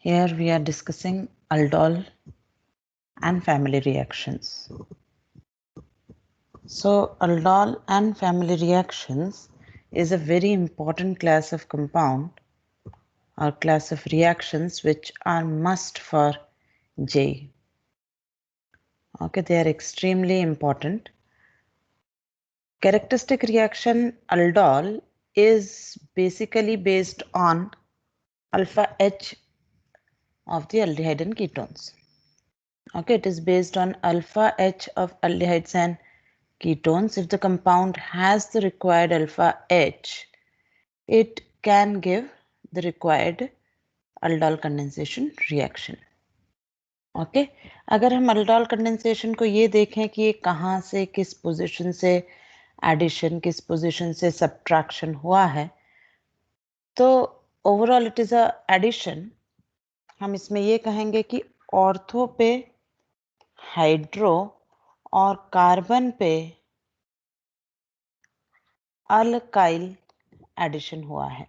Here we are discussing aldol and family reactions. So aldol and family reactions is a very important class of compound or class of reactions which are must for J. Okay, they are extremely important. Characteristic reaction aldol is basically based on alpha H of the aldehyde and ketones. Okay, it is based on alpha H of aldehydes and ketones. If the compound has the required alpha H, it can give the required aldol condensation reaction. Okay अगर हम aldol condensation को ये देखें कि ये कहाँ से किस पोजीशन से एडिशन किस पोजीशन से सब्ट्रैक्शन हुआ है तो overall it is a addition हम इसमें ये कहेंगे कि ऑर्थो पे हाइड्रो और कार्बन पे अल्काइल एडिशन हुआ है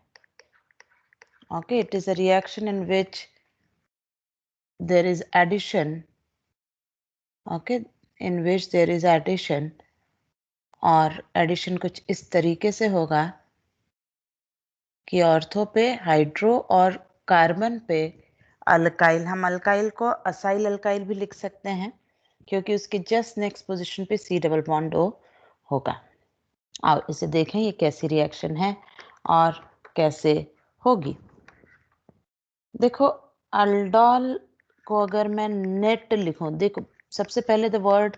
okay it is a reaction in which there is addition okay in which there is addition और एडिशन कुछ इस तरीके से होगा कि ऑर्थो पे हाइड्रो और कार्बन पे अल्काइल हम अल्काइल को असाइल अल्काइल भी लिख सकते हैं क्योंकि उसके जस्ट नेक्स्ट पोजीशन पे C डबल बॉन्ड O होगा और इसे देखें ये कैसी रिएक्शन है और कैसे होगी देखो अल्डोल को अगर मैं नेट लिखूं देखो सबसे पहले the word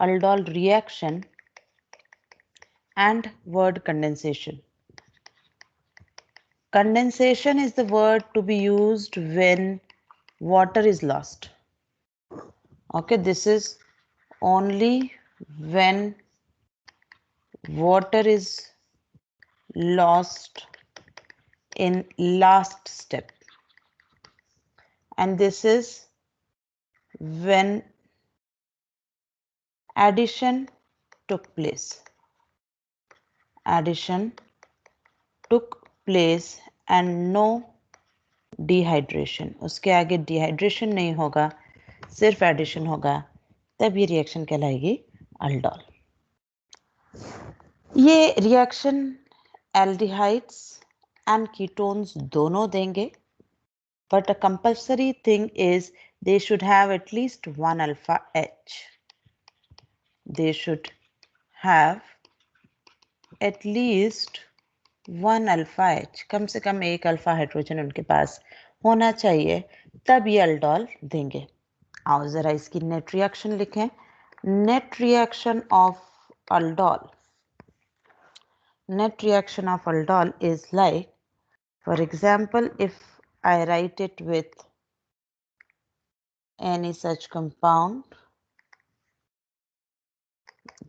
aldol reaction and word condensation condensation is the word to be used when water is lost okay this is only when water is lost in last step and this is when addition took place and no dehydration उसके आगे dehydration नहीं होगा सिर्फ addition होगा तब ये reaction कहलाएगी aldol ये रिएक्शन एल्डिहाइड्स एंड कीटोन्स दोनों देंगे but a compulsory thing is they should have at least one alpha H. They should have at least one alpha H. कम से कम एक अल्फा हाइड्रोजन उनके पास होना चाहिए तब ये अल्डोल देंगे आओ जरा इसकी नेट रिएक्शन लिखें net reaction of aldol net reaction of aldol is like for example if I write it with any such compound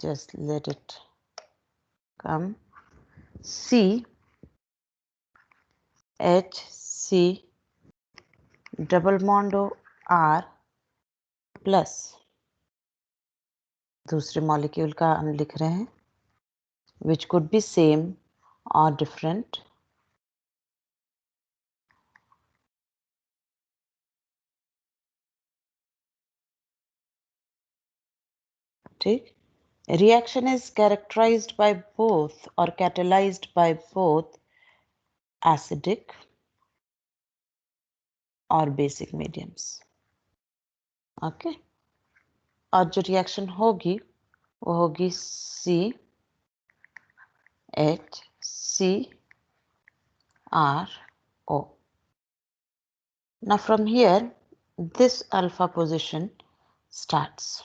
just let it come C H C double bond O R plus दूसरे molecule का हम लिख रहे हैं which could be same or different ठीक reaction is characterized by both or catalyzed by both acidic or basic mediums okay और जो reaction होगी वो होगी C H C R O now from here this alpha position starts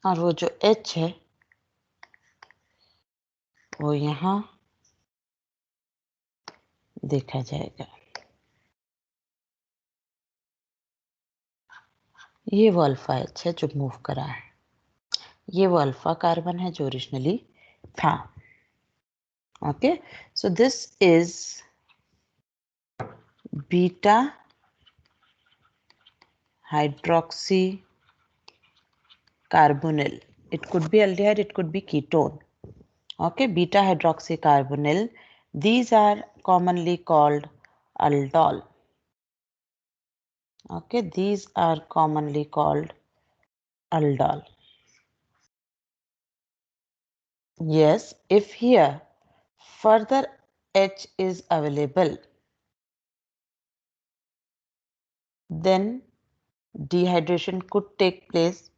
और वो जो H है वो यहाँ देखा जाएगा ये वो अल्फा H है जो मूव करा है ये वो अल्फा कार्बन है जो ओरिजिनली था okay so this is beta hydroxy carbonyl it could be aldehyde it could be ketone Okay, beta hydroxycarbonyl. These are commonly called aldol. Okay, these are commonly called aldol. Yes, if here further H is available, then dehydration could take place,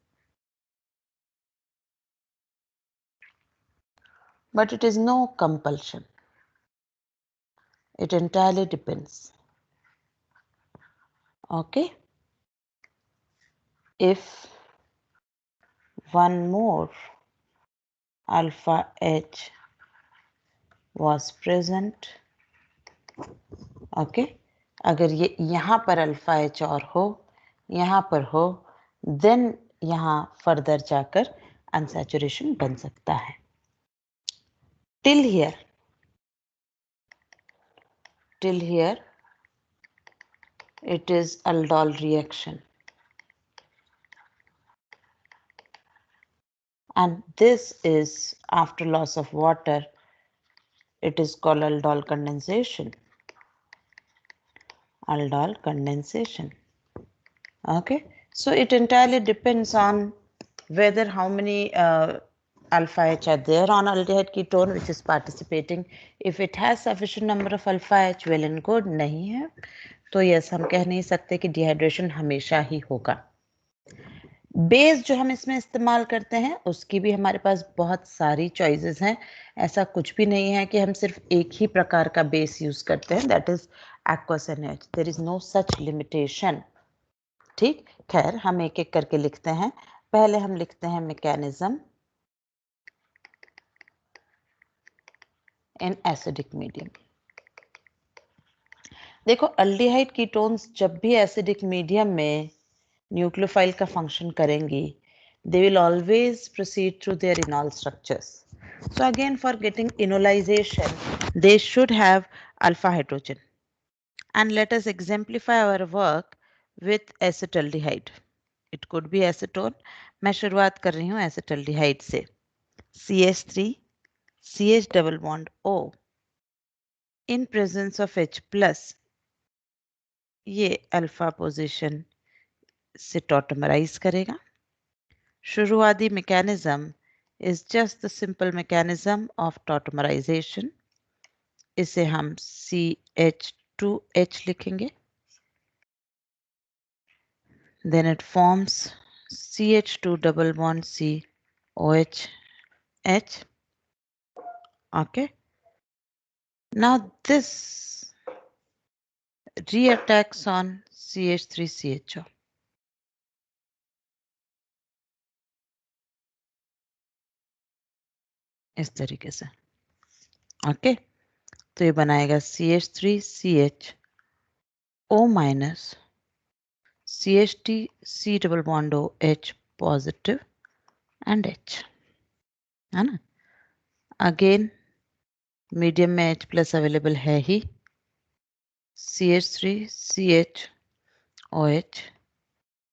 but it is no compulsion. It entirely depends. Okay, if one more alpha H was present, okay, अगर ये यहाँ पर alpha H और हो, यहाँ पर हो, then यहाँ फर्दर जाकर अनसैचुरेशन बन सकता है. Till here, it is aldol reaction. And this is after loss of water. It is called aldol condensation. Aldol condensation. Okay, so it entirely depends on whether how many alpha H are there on aldehyde ketone which is participating. If it has sufficient number of alpha H, well and good. नहीं है तो yes हम कह नहीं सकते कि dehydration हमेशा ही होगा. बेस जो हम इसमें इस्तेमाल करते हैं उसकी भी हमारे पास बहुत सारी चॉइसेस हैं. ऐसा कुछ भी नहीं है कि हम सिर्फ एक ही प्रकार का बेस यूज करते हैं, that is aqueous NaOH. There is no such limitation. ठीक, खैर हम एक एक करके लिखते हैं. पहले हम लिखते हैं मैकेनिज्म इन एसिडिक मीडियम. देखो अल्डिहाइड कीटोन्स जब भी एसिडिक मीडियम में न्यूक्लियोफाइल का फंक्शन करेंगी, they will always proceed through their enol structures. So again, for getting enolization, they should have alpha hydrogen. And let us exemplify our work with acetaldehyde. It could be acetone. मैं शुरुआत कर रही हूँ acetaldehyde से. CH3 CH double bond O in presence of H plus, ये alpha position से टॉटमराइज करेगा. शुरुआती mechanism is just the simple mechanism of tautomerization. इसे हम CH2H लिखेंगे. Then it forms CH2 double bond C OH H. Okay. Now this reattacks on CH3CHO. इस तरीके से. ओके, तो ये बनाएगा CH3CH O minus CHT C double bond O H positive and H, है ना. अगेन मीडियम में H प्लस अवेलेबल है ही. CH3 CH OH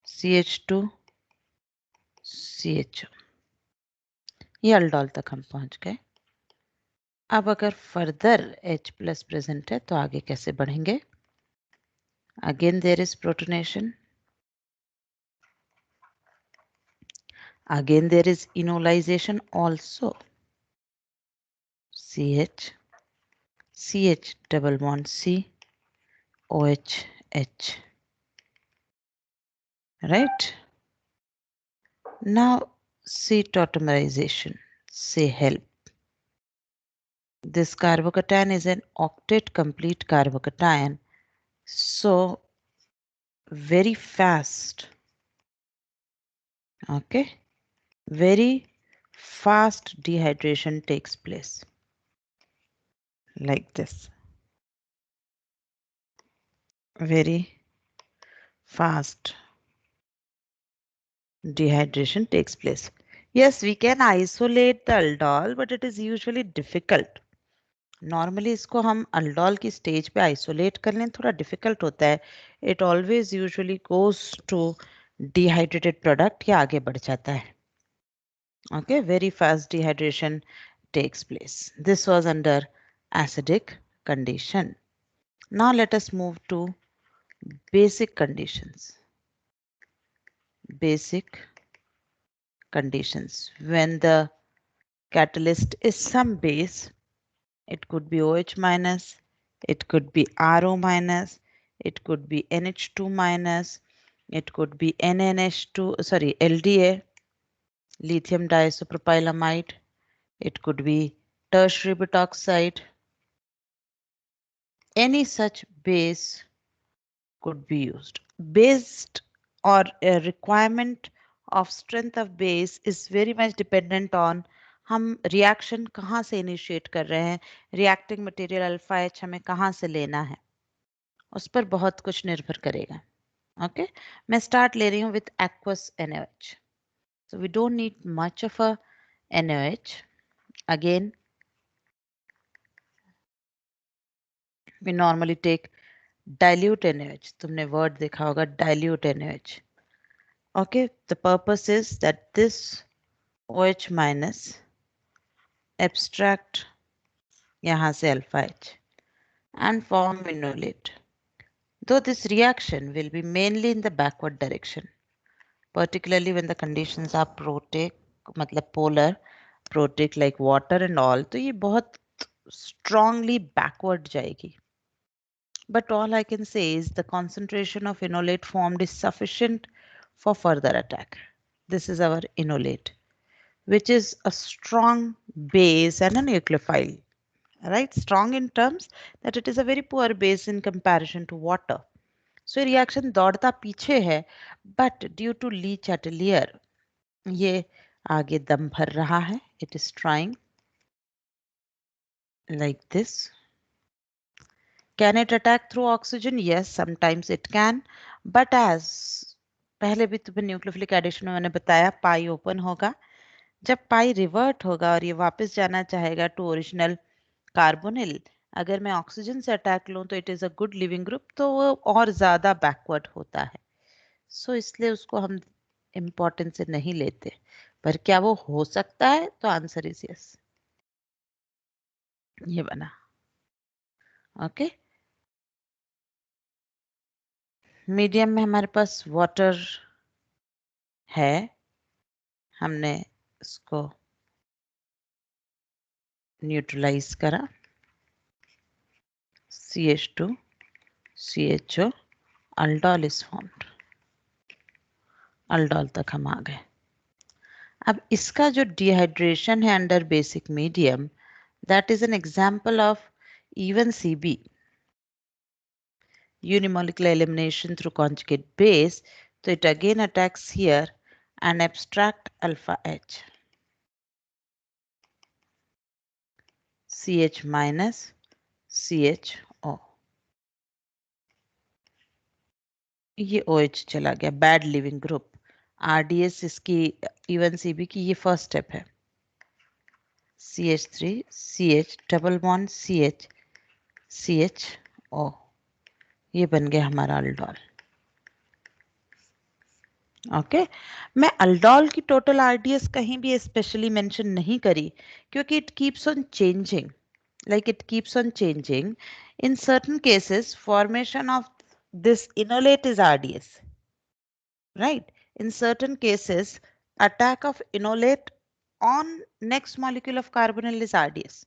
CH2 CHO. ये अल्डोल तक हम पहुंच गए. अब अगर फर्दर H प्लस प्रेजेंट है तो आगे कैसे बढ़ेंगे. Again there is protonation. Again there is enolization also. CH CH double bond C OH H. Right? Now C tautomerization say help. This carbocation is an octet complete carbocation, so very fast. Okay, very fast dehydration takes place like this. Very fast dehydration takes place. Yes, we can isolate the aldol, but it is usually difficult. Normally इसको हम aldol की stage पे isolate कर लें थोड़ा difficult होता है. It always usually goes to dehydrated product या आगे बढ़ जाता है. Okay, very fast dehydration takes place. This was under acidic condition. Now let us move to basic conditions. Basic conditions. When the catalyst is some base, it could be OH minus, it could be RO minus, it could be NH2 minus, it could be LDA, lithium diisopropylamide, it could be tertiary butoxide. Any such base could be used. Based or a requirement of strength of base is very much dependent on हम reaction कहाँ से initiate कर रहे हैं, reacting material alpha H हमें कहाँ से लेना है, उस पर बहुत कुछ निर्भर करेगा. ओके मैं स्टार्ट ले रही हूँ with aqueous NaOH. So we don't need much of a NaOH. Again we normally take dilute NaOH. तुमने वर्ड देखा होगा dilute NaOH. Okay, the purpose is that this OH minus abstract यहाँ से alpha H and form inolate. Though this reaction will be mainly in the backward direction, particularly when the conditions are proteic, मतलब polar, proteic like water and all, तो ये बहुत strongly backward जाएगी. But all I can say is the concentration of enolate formed is sufficient for further attack. This is our enolate, which is a strong base and a nucleophile. Right? Strong in terms that it is a very poor base in comparison to water. So reaction दौड़ता पीछे है, but due to leach atelier, ये आगे दम भर रहा है. It is trying like this. Can it attack through oxygen? Yes, sometimes it can. But as पहले भी तुम्हें न्यूक्लियोफिलिक एडिशन में मैंने बताया पाई ओपन होगा. जब पाई रिवर्ट होगा और ये वापस जाना चाहेगा टू ओरिजिनल कार्बोनिल, अगर मैं ऑक्सीजन से अटैक लूं तो it is a good leaving group, तो वो और ज्यादा बैकवर्ड होता है. सो इसलिए उसको हम इम्पोर्टेंस से नहीं लेते. पर क्या वो हो सकता है? तो आंसर इज यस. ये बना. ओके मीडियम में हमारे पास वाटर है. हमने इसको न्यूट्रलाइज करा. CH2 CHO aldol is formed. Aldol तक हम आ गए. अब इसका जो डिहाइड्रेशन है under basic medium, that is an example of even CB, unimolecular elimination through conjugate base. So it again attacks here and abstract alpha H. CH minus CHO. ये OH चला गया, बैड लिविंग ग्रुप. RDS इसकी even CB की ये first step है. CH3 CH double bond CH CHO. ये बन गया हमारा अल्डोल. ओके मैं अल्डोल की टोटल RDS कहीं भी स्पेशली मेंशन नहीं करी, क्योंकि it keeps on changing. Like it keeps on changing. In certain cases, formation of this enolate is RDS. Right? In certain cases, attack of enolate on next molecule of carbonyl is RDS.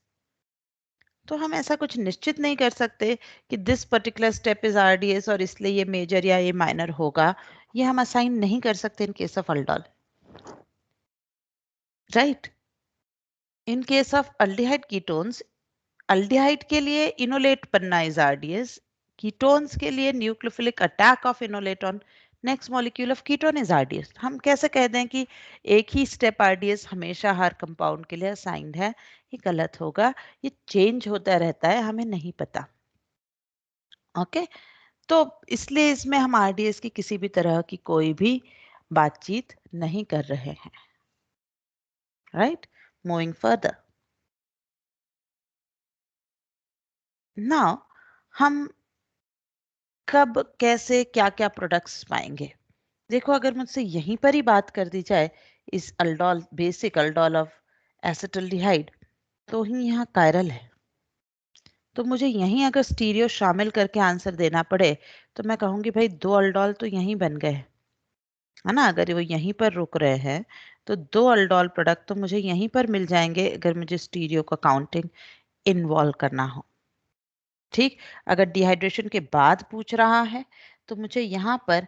तो हम ऐसा कुछ निश्चित नहीं कर सकते कि this particular step is RDS और इसलिए ये मेजर या ये माइनर होगा. ये हम असाइन नहीं कर सकते इन case of aldol. Right? In case of aldehyde ketones, aldehyde के लिए इनोलेट बनना इज RDS. कीटोन्स के लिए nucleophilic attack of enolate on next molecule of ketone is RDS. हम कैसे कह दें कि एक ही स्टेप RDS हमेशा हर कंपाउंड के लिए असाइंड है? ये गलत होगा. ये चेंज होता रहता है, हमें नहीं पता. ओके तो इसलिए इसमें हम RDS की किसी भी तरह की कोई भी बातचीत नहीं कर रहे हैं. Right moving further. नाउ हम कब कैसे क्या क्या प्रोडक्ट्स पाएंगे? देखो अगर मुझसे यहीं पर ही बात कर दी जाए इस aldol basic aldol of acetaldehyde, तो ही यहाँ कायरल है। तो मुझे यहीं अगर स्टीरियो शामिल करके आंसर देना पड़े तो मैं कहूँगी भाई 2 अल्डोल तो यहीं बन गए, है ना। अगर वो यहीं पर रुक रहे हैं तो 2 अल्डोल प्रोडक्ट तो मुझे यहीं पर मिल जाएंगे अगर मुझे स्टीरियो का काउंटिंग इन्वॉल्व करना हो। ठीक, अगर डिहाइड्रेशन के बाद पूछ रहा है तो मुझे यहाँ पर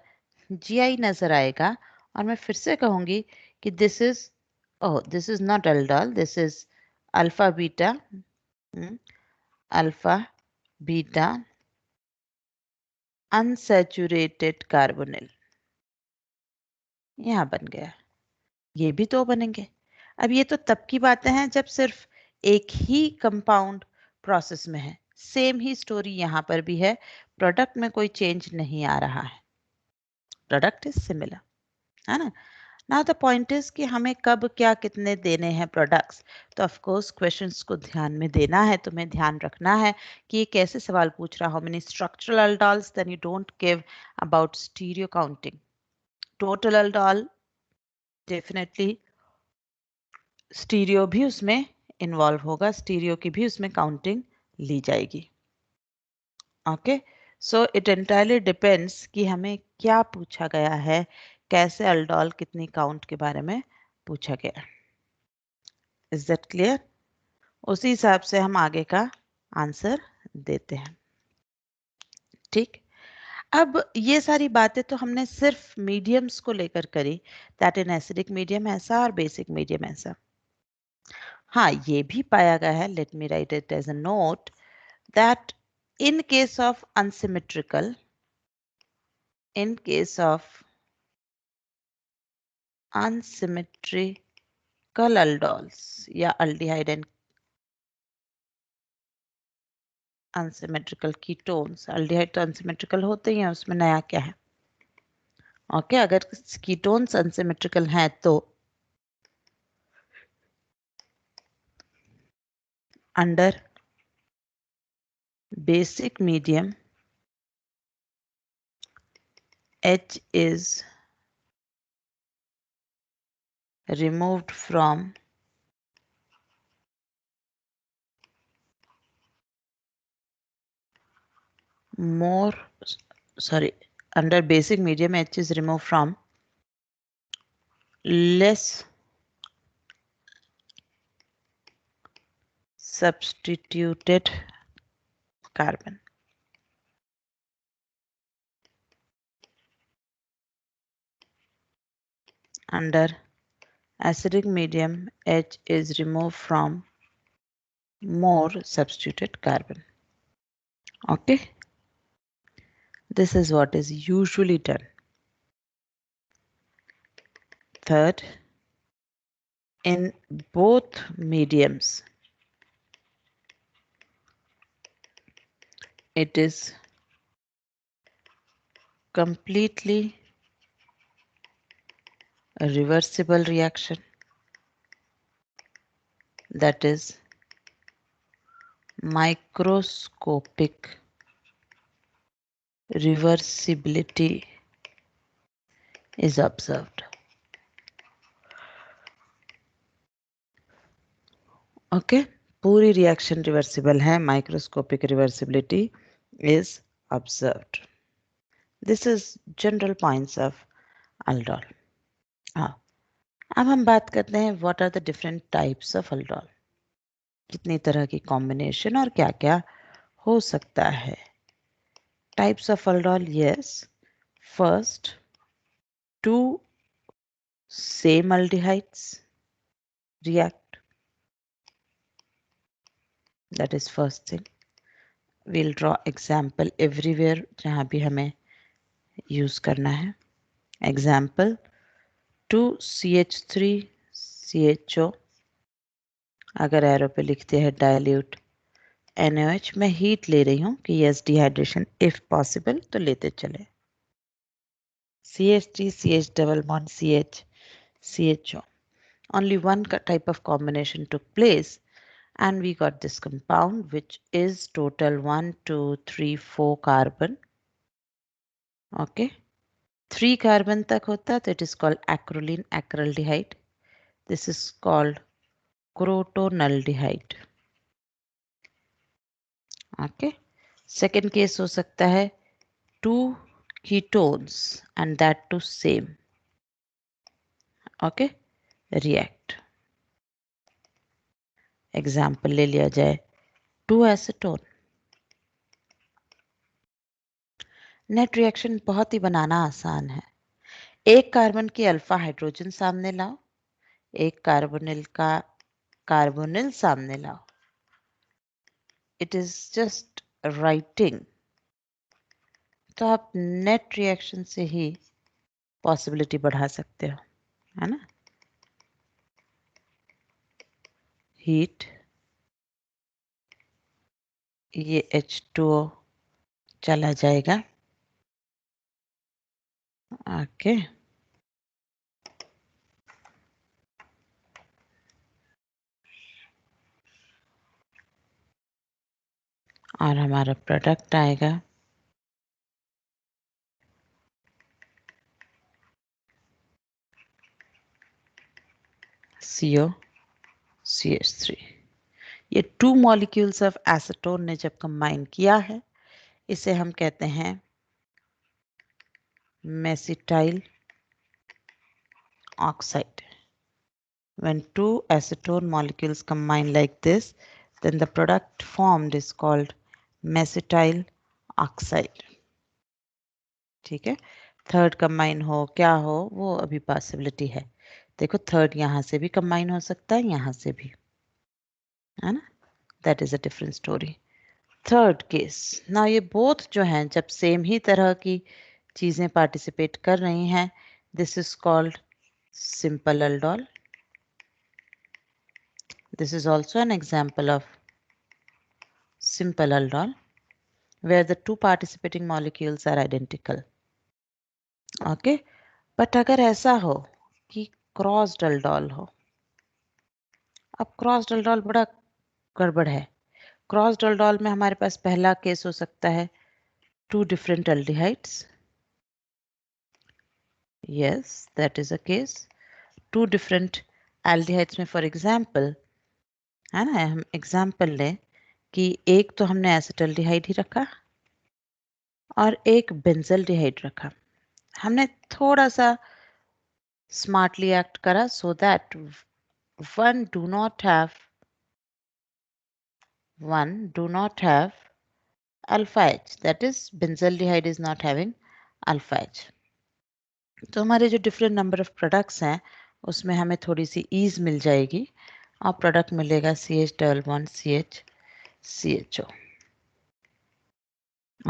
जीआई नजर आएगा और मैं फिर से कहूंगी कि this is not aldol, this is alpha beta, alpha beta unsaturated carbonyl. यहाँ बन गया, ये भी तो बनेंगे। अब ये तो तब की बातें हैं जब सिर्फ एक ही कंपाउंड प्रोसेस में है। सेम ही स्टोरी यहाँ पर भी है, प्रोडक्ट में कोई चेंज नहीं आ रहा है, प्रोडक्ट इज सिमिलर, है ना। नाउ द पॉइंट इज कि हमें कब क्या कितने देने हैं प्रोडक्ट्स। तो ऑफ कोर्स क्वेश्चंस को ध्यान में देना है, तुम्हें ध्यान रखना है कि ये कैसे सवाल पूछ रहा, how many structural aldols, then you don't give about stereo counting. Total aldol definitely stereo भी उसमें इन्वॉल्व होगा, स्टीरियो की भी उसमें काउंटिंग ली जाएगी। Okay, so it entirely depends कि हमें क्या पूछा गया है, कैसे अल्डोल कितनी काउंट के बारे में पूछा गया। Is that clear? उसी हिसाब से हम आगे का आंसर देते हैं। ठीक, अब ये सारी बातें तो हमने सिर्फ मीडियम्स को लेकर करी, दैट इन एसिडिक मीडियम ऐसा और बेसिक मीडियम ऐसा। हाँ, ये भी पाया गया है, let me write it as a note, that in case of unsymmetrical aldols या aldehyde and unsymmetrical ketones, aldehyde तो unsymmetrical होते ही हैं, उसमें नया क्या है। ओके, अगर कीटोन्स unsymmetrical हैं तो under basic medium H is removed from more, sorry, under basic medium H is removed from less substituted carbon. Under acidic medium H is removed from more substituted carbon. Okay, this is what is usually done. Third, in both mediums it is completely a reversible reaction, that is microscopic reversibility is observed. Okay, पूरी reaction reversible है, microscopic reversibility is observed. This is general points of aldol. हाँ, अब हम बात करते हैं what are the different types of aldol, कितनी तरह की combination और क्या क्या हो सकता है। Types of aldol, yes. First, two same aldehydes react, that is first thing. We'll draw example everywhere जहाँ भी हमें use करना है। Example 2CH3CHO, अगर एरो पे लिखते हैं dilute NaOH, मैं हीट ले रही हूँ कि yes डिहाइड्रेशन if possible तो लेते चले। CH3 CH double bond CH CHO, only one type of combination took place and we got this compound which is total 1 2 3 4 carbon. Okay, 3 carbon तक होता तो it is called acrolein acraldehyde. This is called crotonaldehyde. Okay, second case हो सकता है two ketones and that too same. Okay, react. Example ले लिया जाए to acetone. Net reaction बहुत ही बनाना आसान है। एक कार्बन की अल्फा हाइड्रोजन सामने लाओ, एक कार्बोनिल सामने लाओ। It is just writing. तो आप नेट रिएक्शन से ही पॉसिबिलिटी बढ़ा सकते हो, है ना। हीट, ये H2O चला जाएगा। ओके, और हमारा प्रोडक्ट आएगा COCH3। ये टू मॉलिक्यूल्स ऑफ एसीटोन ने जब कंबाइन किया है, इसे हम कहते हैं mesityl oxide. When two acetone molecules combine like this, then the product formed is called mesityl oxide. ठीक है, थर्ड कंबाइन हो क्या हो वो अभी पॉसिबिलिटी है। देखो थर्ड यहाँ से भी कंबाइन हो सकता है, यहाँ से भी, है ना। That is a different story. Third case ना, ये बोथ जो हैं जब सेम ही तरह की चीजें पार्टिसिपेट कर रही हैं, this is called simple aldol. This is also an example of simple aldol where the two participating molecules are identical. Okay, but अगर ऐसा हो कि क्रॉस्ड aldol हो, अब क्रॉस्ड aldol बड़ा गड़बड़ है। क्रॉस्ड aldol में हमारे पास पहला केस हो सकता है two different aldehydes. Yes, that is a case. Two different aldehydes में फॉर एग्जाम्पल, है ना, हम एग्जाम्पल लें कि एक तो हमने एसिटल्डिहाइड ही रखा और एक बेंजल्डिहाइड रखा। हमने थोड़ा सा स्मार्टली एक्ट करा so that one do not have alpha H, that is benzaldehyde is not having alpha H। तो हमारे जो डिफरेंट नंबर ऑफ प्रोडक्ट्स हैं उसमें हमें थोड़ी सी ईज मिल जाएगी और प्रोडक्ट मिलेगा CH double bond CH CHO।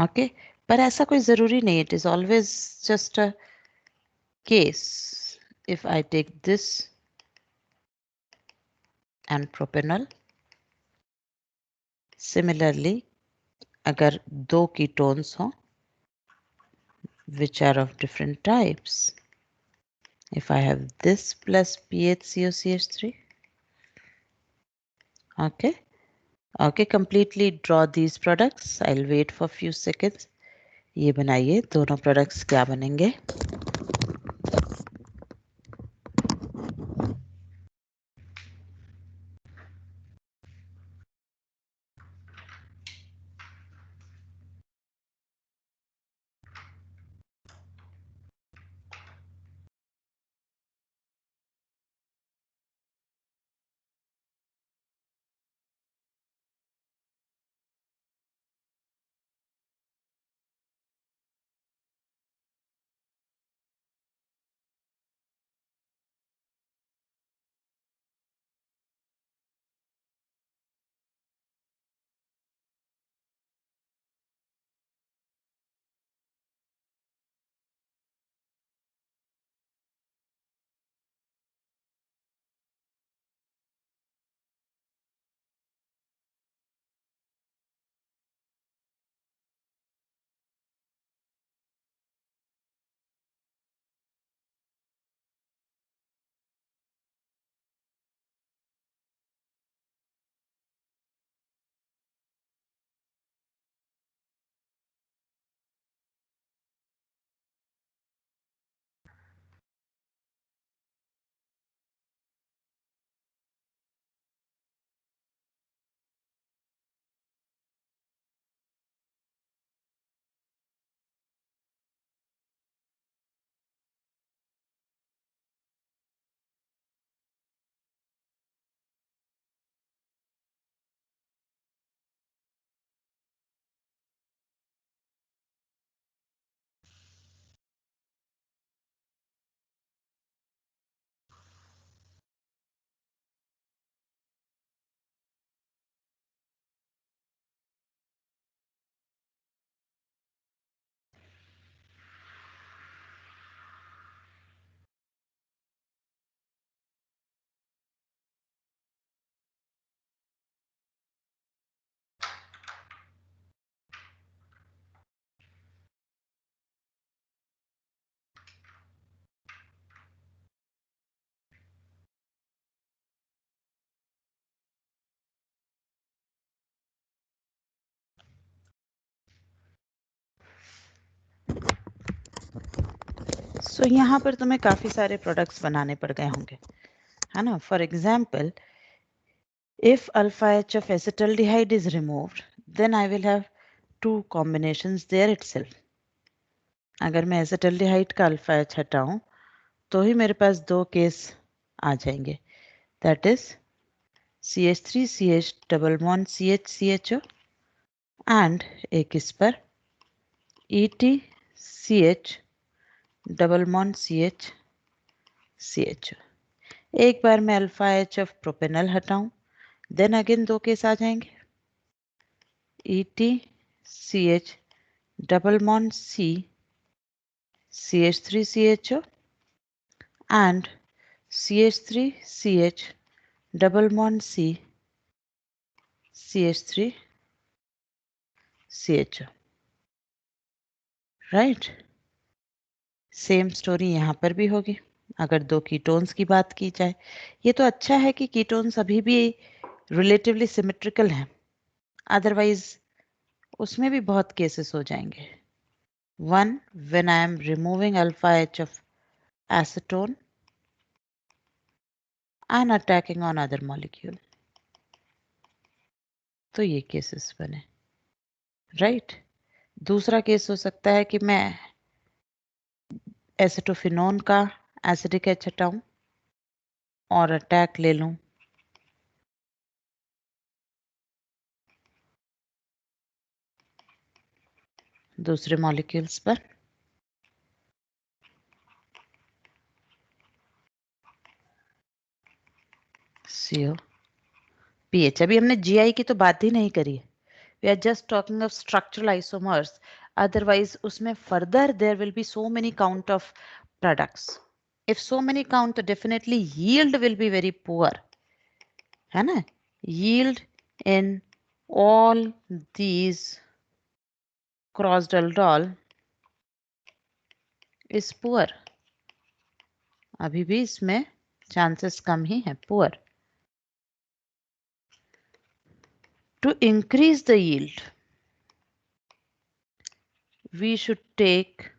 Okay, पर ऐसा कोई ज़रूरी नहीं, it is always just a case. If I take this and propanol, similarly अगर दो कीटोन्स हों which are of different types, if I have this plus PHCOCH3, okay, completely draw these products. I'll wait for few seconds. ये बनाइए, दोनों products क्या बनेंगे। सो यहाँ पर तुम्हें काफ़ी सारे प्रोडक्ट्स बनाने पड़ गए होंगे, है ना. For example, if alpha H of acetaldehyde is removed, then I will have two combinations there itself. अगर मैं acetaldehyde का alpha H हटाऊं तो ही मेरे पास दो केस आ जाएंगे. That is CH3CH double bond CH and एक इस पर ETCH double bond CH. एक बार मैं अल्फा H ऑफ प्रोपेनल हटाऊं, देन अगेन दो केस आ जाएंगे. ETCH double bond CH3CHO and CH3CH double bond CH3CHO. Right. Same story यहाँ पर भी होगी अगर दो कीटोन्स की बात की जाए. ये तो अच्छा है कि कीटोन्स अभी भी रिलेटिवली सिमेट्रिकल हैं, अदरवाइज उसमें भी बहुत केसेस हो जाएंगे. One, when I am removing alpha H of acetone and attacking on other molecule, तो ये केसेस बने. राइट. दूसरा केस हो सकता है कि मैं एसिटोफिनोन का एसिडिक H हटाऊं और अटैक ले लूं दूसरे मॉलिक्यूल्स पर. CO pH. अभी हमने GI की तो बात ही नहीं करी है. We are just talking of structural isomers. Otherwise, उसमें further there will be so many count of products. If so many count, definitely yield will be very poor. है ना? Yield in all these crossed aldol is poor. अभी भी इसमें chances कम ही है, poor. To increase the yield, we should take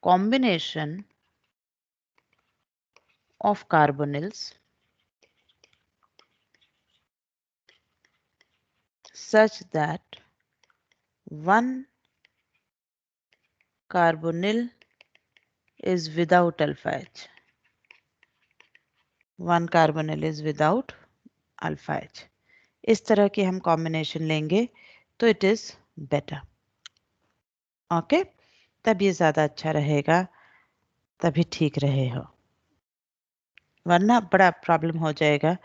combination of carbonyls such that one carbonyl is without alpha H. One carbonyl is without alpha H. इस तरह के हम combination लेंगे तो इट इज बेटर. ओके, तब ये ज़्यादा अच्छा रहेगा, तभी ठीक रहे हो. वरना बड़ा प्रॉब्लम हो जाएगा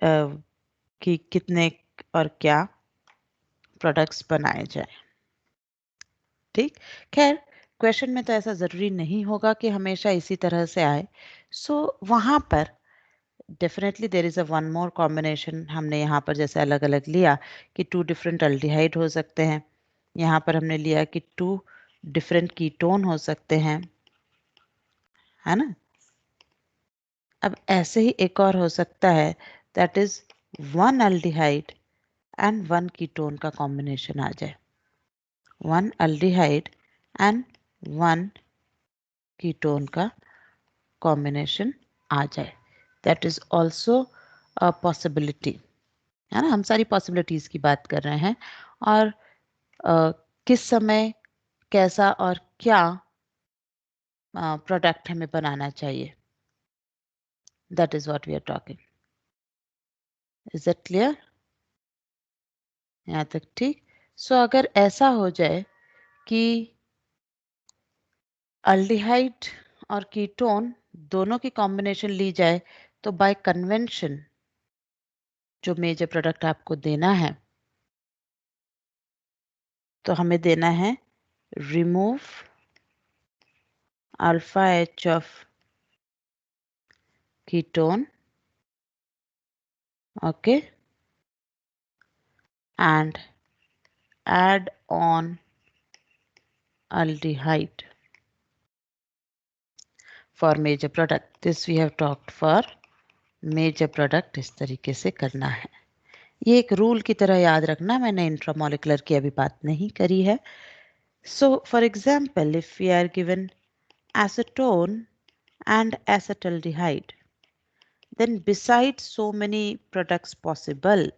कि कितने और क्या प्रोडक्ट्स बनाए जाए. ठीक. खैर, क्वेश्चन में तो ऐसा ज़रूरी नहीं होगा कि हमेशा इसी तरह से आए. सो वहाँ पर definitely there is a one more combination. हमने यहाँ पर जैसे अलग अलग लिया कि टू डिफरेंट अल्डिहाइड हो सकते हैं. यहाँ पर हमने लिया कि टू डिफरेंट कीटोन हो सकते हैं, है ना. अब ऐसे ही एक और हो सकता है, that is one aldehyde and one ketone का कॉम्बिनेशन आ जाए. One aldehyde and one ketone का कॉम्बिनेशन आ जाए. That is also a possibility, है ना. हम सारी पॉसिबिलिटीज की बात कर रहे हैं और किस समय कैसा और क्या प्रोडक्ट हमें बनाना चाहिए, that is what we are talking. Is that clear? यहाँ तक ठीक. सो अगर ऐसा हो जाए कि अल्डिहाइड और कीटोन दोनों की कॉम्बिनेशन ली जाए, तो बाय कन्वेंशन जो मेजर प्रोडक्ट आपको देना है, तो हमें देना है remove alpha H of ketone, okay, and add on aldehyde for major product. This we have talked for major product. इस तरीके से करना है. ये एक रूल की तरह याद रखना. मैंने इंट्रामोलिकुलर की अभी बात नहीं करी है. So for example, if we are given acetone and acetaldehyde, then besides so many products possible,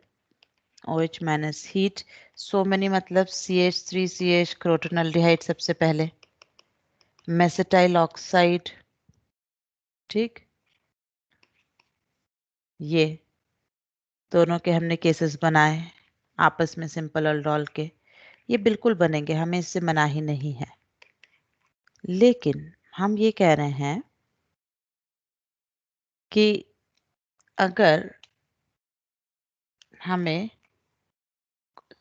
OH minus heat, so many मतलब CH3CH crotonaldehyde सबसे पहले, मेसेटाइल ऑक्साइड, ठीक, ये दोनों के हमने केसेस बनाए आपस में सिंपल अल्डोल के, ये बिल्कुल बनेंगे, हमें इससे मना ही नहीं है। लेकिन हम ये कह रहे हैं कि अगर हमें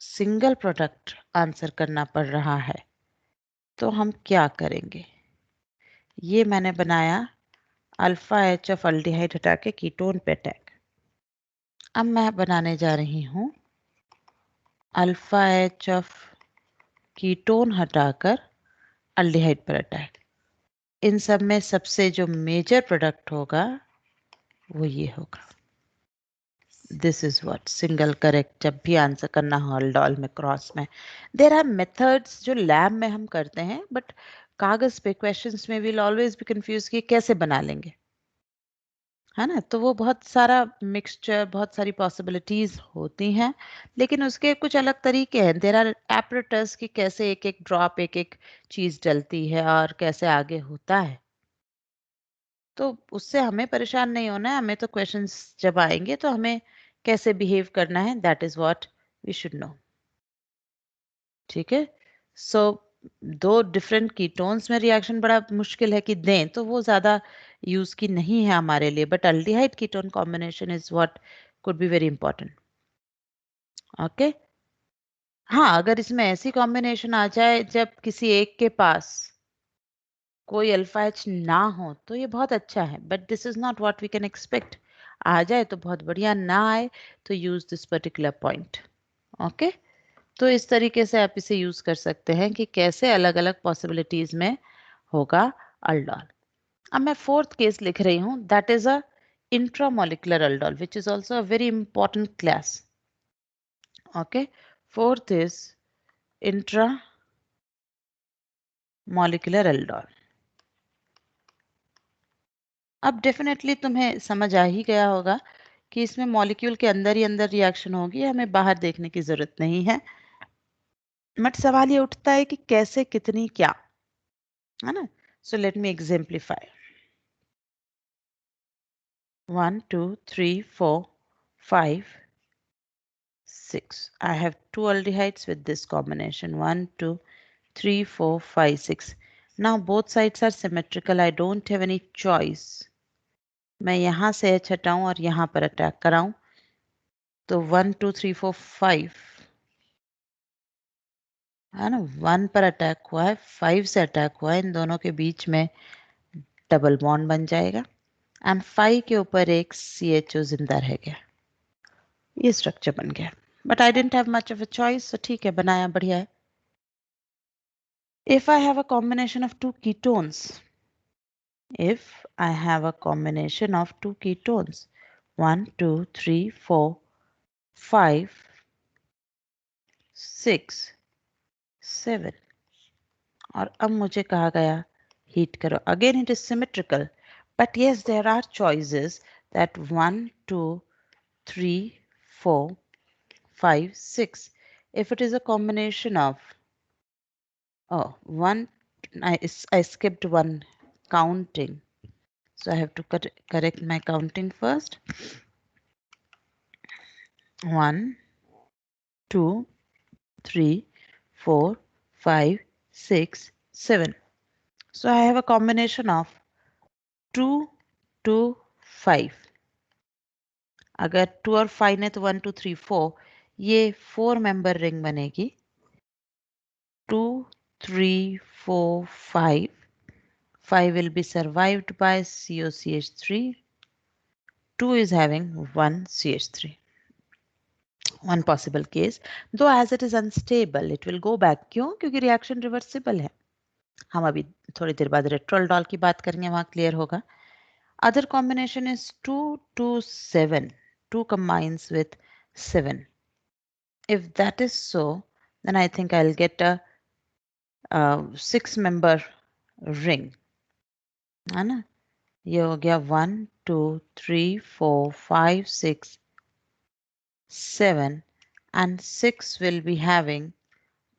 सिंगल प्रोडक्ट आंसर करना पड़ रहा है तो हम क्या करेंगे? ये मैंने बनाया अल्फा एच ऑफ अल्डिहाइड हटा के कीटोन पे अटैक। अब मैं बनाने जा रही हूँ अल्फा एच ऑफ कीटोन हटाकर अल्डिहाइड पर अटैक। इन सब में सबसे जो मेजर प्रोडक्ट होगा वो ये होगा। This is what single correct जब भी आंसर करना हो अल्डोल में क्रॉस में। देर आर मेथड्स जो लैब में हम करते हैं, बट कागज पे क्वेश्चंस में विल ऑलवेज बी कंफ्यूज कि कैसे बना लेंगे, है ना। तो वो बहुत सारा मिक्सचर, बहुत सारी पॉसिबिलिटीज होती हैं, लेकिन उसके कुछ अलग तरीके हैं। देर आर एपरेटस कि कैसे एक एक ड्रॉप, एक एक चीज डलती है और कैसे आगे होता है। तो उससे हमें परेशान नहीं होना है, हमें तो क्वेश्चंस जब आएंगे तो हमें कैसे बिहेव करना है, that is what we should know. ठीक है। सो दो डिफरेंट कीटोन्स में रिएक्शन बड़ा मुश्किल है कि दें, तो वो ज्यादा यूज की नहीं है हमारे लिए, but aldehyde ketone combination is what could be very important. Okay. हाँ, अगर इसमें ऐसी कॉम्बिनेशन आ जाए जब किसी एक के पास कोई अल्फा एच ना हो तो ये बहुत अच्छा है, but this is not what we can expect. आ जाए तो बहुत बढ़िया, ना आए तो use this particular point. Okay. तो इस तरीके से आप इसे यूज कर सकते हैं कि कैसे अलग अलग पॉसिबिलिटीज में होगा अल्डोल। अब मैं फोर्थ केस लिख रही हूँ, that is a intramolecular aldol which is also a very important class. Okay. Fourth is intramolecular aldol. अब डेफिनेटली तुम्हें समझ आ ही गया होगा कि इसमें मॉलिक्यूल के अंदर ही अंदर रिएक्शन होगी, हमें बाहर देखने की जरूरत नहीं है। बट सवाल ये उठता है कि कैसे, कितनी, क्या, है ना। So let me exemplify. 1 2 3 4 5 6, I have two aldehydes with this combination, 1 2 3 4 5 6. Now both sides are symmetrical, I don't have any choice। मैं यहाँ से H हटाऊं और यहाँ पर अटैक कराऊं, तो 1 2 3 4 5, है ना, 1 पर अटैक हुआ है, 5 से अटैक हुआ है, इन दोनों के बीच में डबल बॉन्ड बन जाएगा एंड 5 के ऊपर एक CHO जिंदा रह गया। ये स्ट्रक्चर बन गया, but I don't have much of a choice, so ठीक है, बनाया, बढ़िया है। If I have a combination of two ketones, if I have a combination of two ketones, 1 2 3 4 5 6 7, और अब मुझे कहा गया हीट करो, again it is symmetrical, but yes there are choices that 1 2 3 4 5 6, if it is a combination of, oh, one, I skipped one counting, so I have to correct my counting first. 1 2 3 4 5 6 7, so I have a combination of 2 2 5। अगर 2 और 5 ने तो 1 2 3 4, ये 4 member ring बनेगी, 2 3 4 5, 5 will be survived by COCH3, 2 is having 1 CH3, one possible case, though as it is unstable it will go back। क्यों? क्योंकि reaction reversible है। हम अभी थोड़ी देर बाद रेट्रोल्डॉल की बात करेंगे, वहां क्लियर होगा। Other combination is 2 2 7, 2 combines with 7। If that is so, then I think I'll get a 6 member ring, है ना। ये हो गया 1 2 3 4 5 6 7 and 6 will be having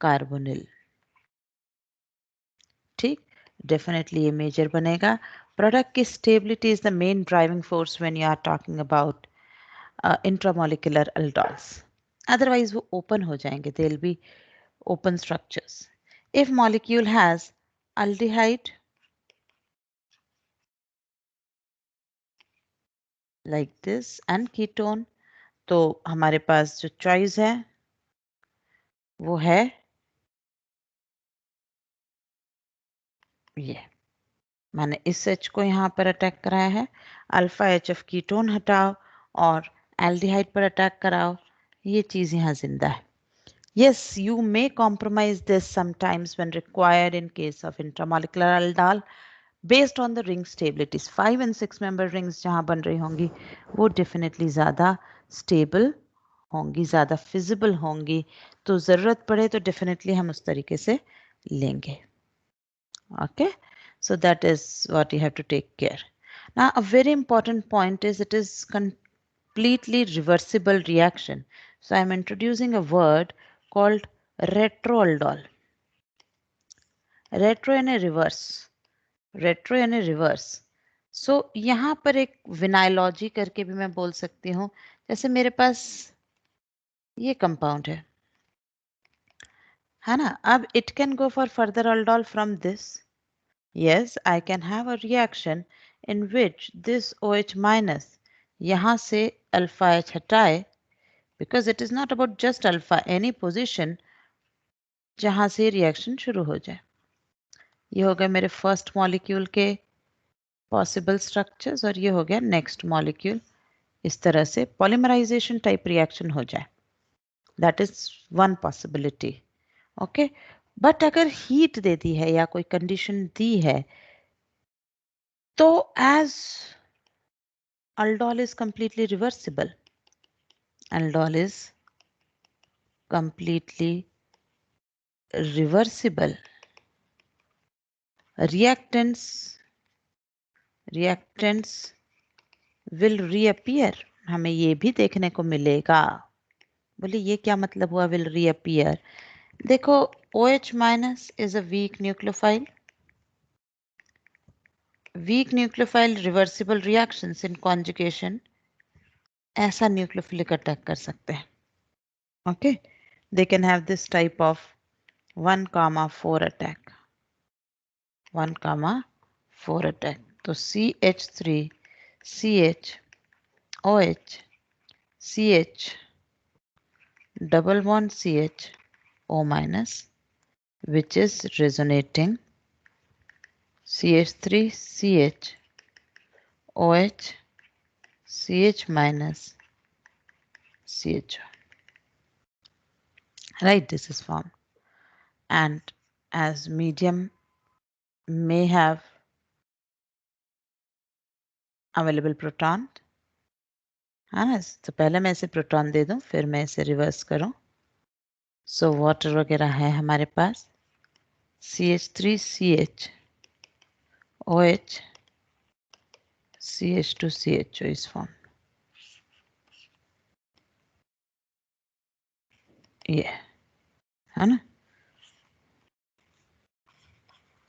carbonyl. ठीक, डेफिनेटली ये मेजर बनेगा. प्रोडक्ट की stability is the main driving force when you are talking about intramolecular aldols. Otherwise वो ओपन हो जाएंगे, they will be open structures. If molecule has aldehyde like this and ketone, तो हमारे पास जो choice है वो है ये. मैंने इस H को यहाँ पर अटैक कराया है. अल्फा HF कीटोन हटाओ और एल्डिहाइड पर अटैक कराओ, ये चीज यहाँ जिंदा है. Yes, you may compromise this sometimes when required in case of intramolecular aldol based on the ring stabilities. 5 and 6 member rings जहाँ बन रही होंगी वो definitely ज़्यादा stable होंगी, ज़्यादा feasible होंगी, तो ज़रूरत पड़े तो definitely हम उस तरीके से लेंगे. Okay, so that is what you have to take care. Now a very important point is it is completely reversible reaction. So I am introducing a word called retroaldol. Retro यानी reverse, retro यानी reverse. So यहाँ पर एक विनाइलॉजी करके भी मैं बोल सकती हूँ. जैसे मेरे पास ये कंपाउंड है ना. अब it can go for further aldol from this. Yes, I can have a reaction in which this OH minus यहाँ से alpha H हटाए, because it is not about just alpha, any position जहाँ से reaction शुरू हो जाए. ये हो गए मेरे फर्स्ट मॉलिक्यूल के पॉसिबल स्ट्रक्चर्स और ये हो गया नेक्स्ट मॉलिक्यूल. इस तरह से पॉलीमराइजेशन टाइप रिएक्शन हो जाए. That is one possibility. Okay, but अगर हीट दे दी है या कोई कंडीशन दी है तो as aldol is completely reversible, aldol is completely reversible, reactants will reappear. हमें ये भी देखने को मिलेगा. बोले ये क्या मतलब हुआ will reappear? देखो OH minus is a weak nucleophile. Weak nucleophile reversible reactions in conjugation ऐसा nucleophilic attack कर सकते हैं. Okay, they can have this type of 1,4 attack. 1,4 attack. तो CH3 CH OH CH double bond CH O minus, which is resonating CH3 CH OH CH minus CH. Right, this is formed. And as medium may have available proton, है ना. तो पहले मैं इसे proton दे दूं फिर मैं इसे रिवर्स करूं. सो वाटर वगैरह है हमारे पास. CH3 CH OH CH2 CHO is formed. ये है ना.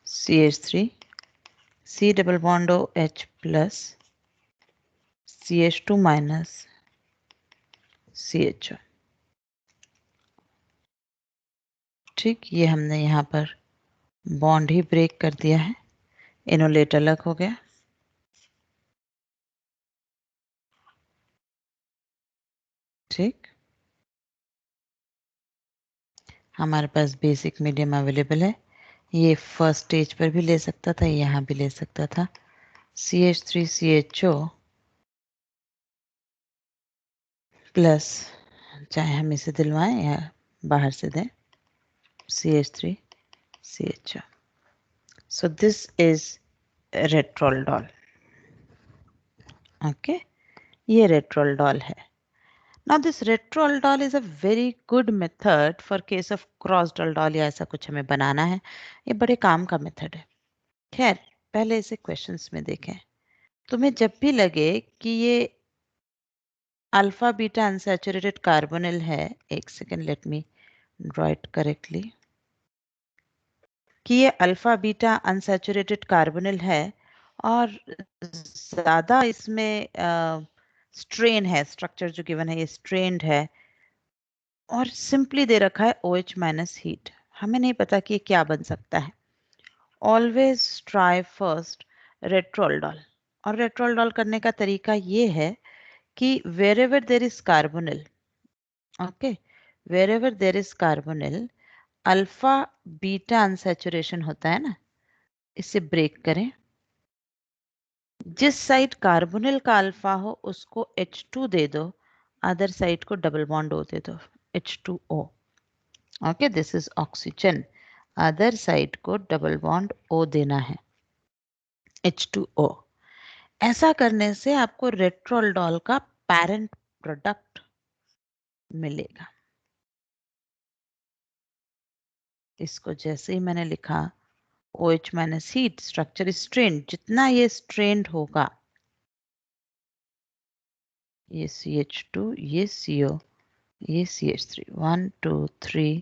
CH3 C double bond OH plus CH2 minus CHO. ठीक, ये हमने यहाँ पर बॉन्ड ही ब्रेक कर दिया है. इनोलेट अलग हो गया. ठीक, हमारे पास बेसिक मीडियम अवेलेबल है. ये फर्स्ट स्टेज पर भी ले सकता था, यहाँ भी ले सकता था. CH3 CHO प्लस, चाहे हम इसे दिलवाएं या बाहर से दें, CH3 CHO. So this is retroaldol. Okay, ये retroaldol है. Now this retroaldol is a very good method for case of crossed aldol या ऐसा कुछ हमें बनाना है. ये बड़े काम का मेथड है. खैर पहले इसे क्वेश्चंस में देखें. तुम्हें जब भी लगे कि ये अल्फा बीटा अनसैचुरेटेड कार्बोनिल है, एक second let me draw it correctly, कि ये अल्फा बीटा अनसैचुरेटेड कार्बोनिल है और ज्यादा इसमें स्ट्रेन है, स्ट्रक्चर जो गिवन है ये स्ट्रेन्ड है और सिंपली दे रखा है OH माइनस हीट. हमें नहीं पता कि ये क्या बन सकता है. Always try first retroaldol. और रेट्रोल्डॉल करने का तरीका ये है कि wherever there is carbonyl, okay, wherever there is carbonyl, alpha beta unsaturation होता है ना, इसे ब्रेक करें. जिस साइड कार्बोनिल का अल्फा हो उसको H2 दे दो, अदर साइड को डबल बॉन्ड O दे दो, H2O. Okay, this is oxygen. Other side को डबल बॉन्ड O देना है, H2O. ऐसा करने से आपको रेट्रोल्डॉल का पैरेंट प्रोडक्ट मिलेगा. इसको जैसे ही मैंने लिखा OH minus heat, structure strained, जितना ये स्ट्रेन्ड होगा, ये CH2, ये CO, ये CH3, 1 2 3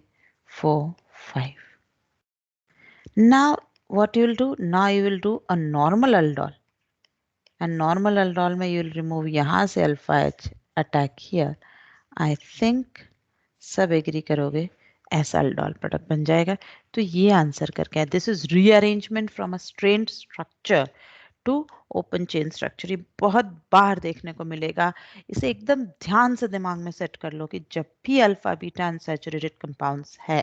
4 5. Now what you will do? Now you will do a normal aldol. And normal aldol में you will remove यहाँ से alpha H, attack here. I think सब एग्री करोगे ऐसा aldol प्रोडक्ट बन जाएगा. तो ये आंसर करके है. This is rearrangement from a strained structure to open chain structure. ये बहुत बार देखने को मिलेगा. इसे एकदम ध्यान से दिमाग में सेट कर लो कि जब भी अल्फा बीटा अनसैचुरेटेड कंपाउंड्स है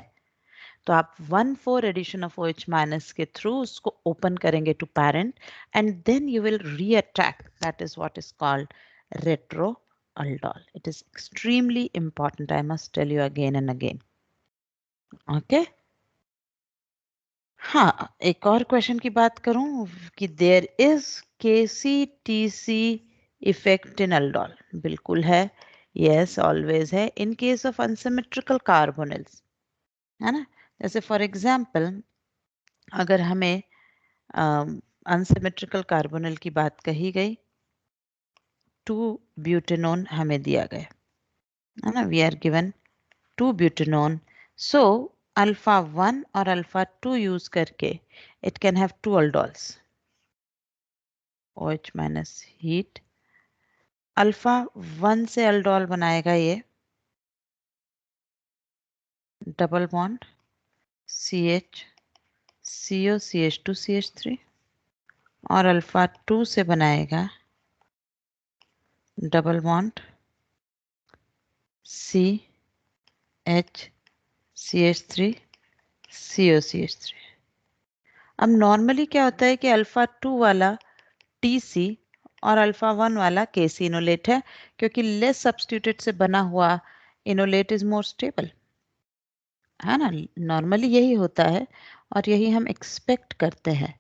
तो आप 1,4 एडिशन ऑफ OH माइनस के थ्रू उसको ओपन करेंगे to parent and then you will reattack. That is what is called retro aldol. It is extremely important. I must tell you again and again. Okay. हाँ, एक और question की बात करूं कि there is KCTC effect in aldol. बिल्कुल है. Yes, always है in case of unsymmetrical carbonyls, है ना. जैसे फॉर एग्जाम्पल अगर हमें अनसिमेट्रिकल कार्बोनिल की बात कही गई, 2 ब्यूटेनोन हमें दिया गया, है ना. We are given 2 butanone. So alpha 1 और अल्फा 2 यूज करके it can have 2 aldols. OH minus heat, alpha 1 से अल्डोल बनाएगा ये double bond CH CO CH2 CH3 और अल्फा 2 से बनाएगा double bond CH CH3 CO CH3. अब नॉर्मली क्या होता है कि अल्फा 2 वाला TC और अल्फा 1 वाला KC इनोलेट है, क्योंकि लेस सब्स्टिट्यूटेड से बना हुआ इनोलेट इज मोर स्टेबल, है ना. नॉर्मली यही होता है और यही हम एक्सपेक्ट करते हैं.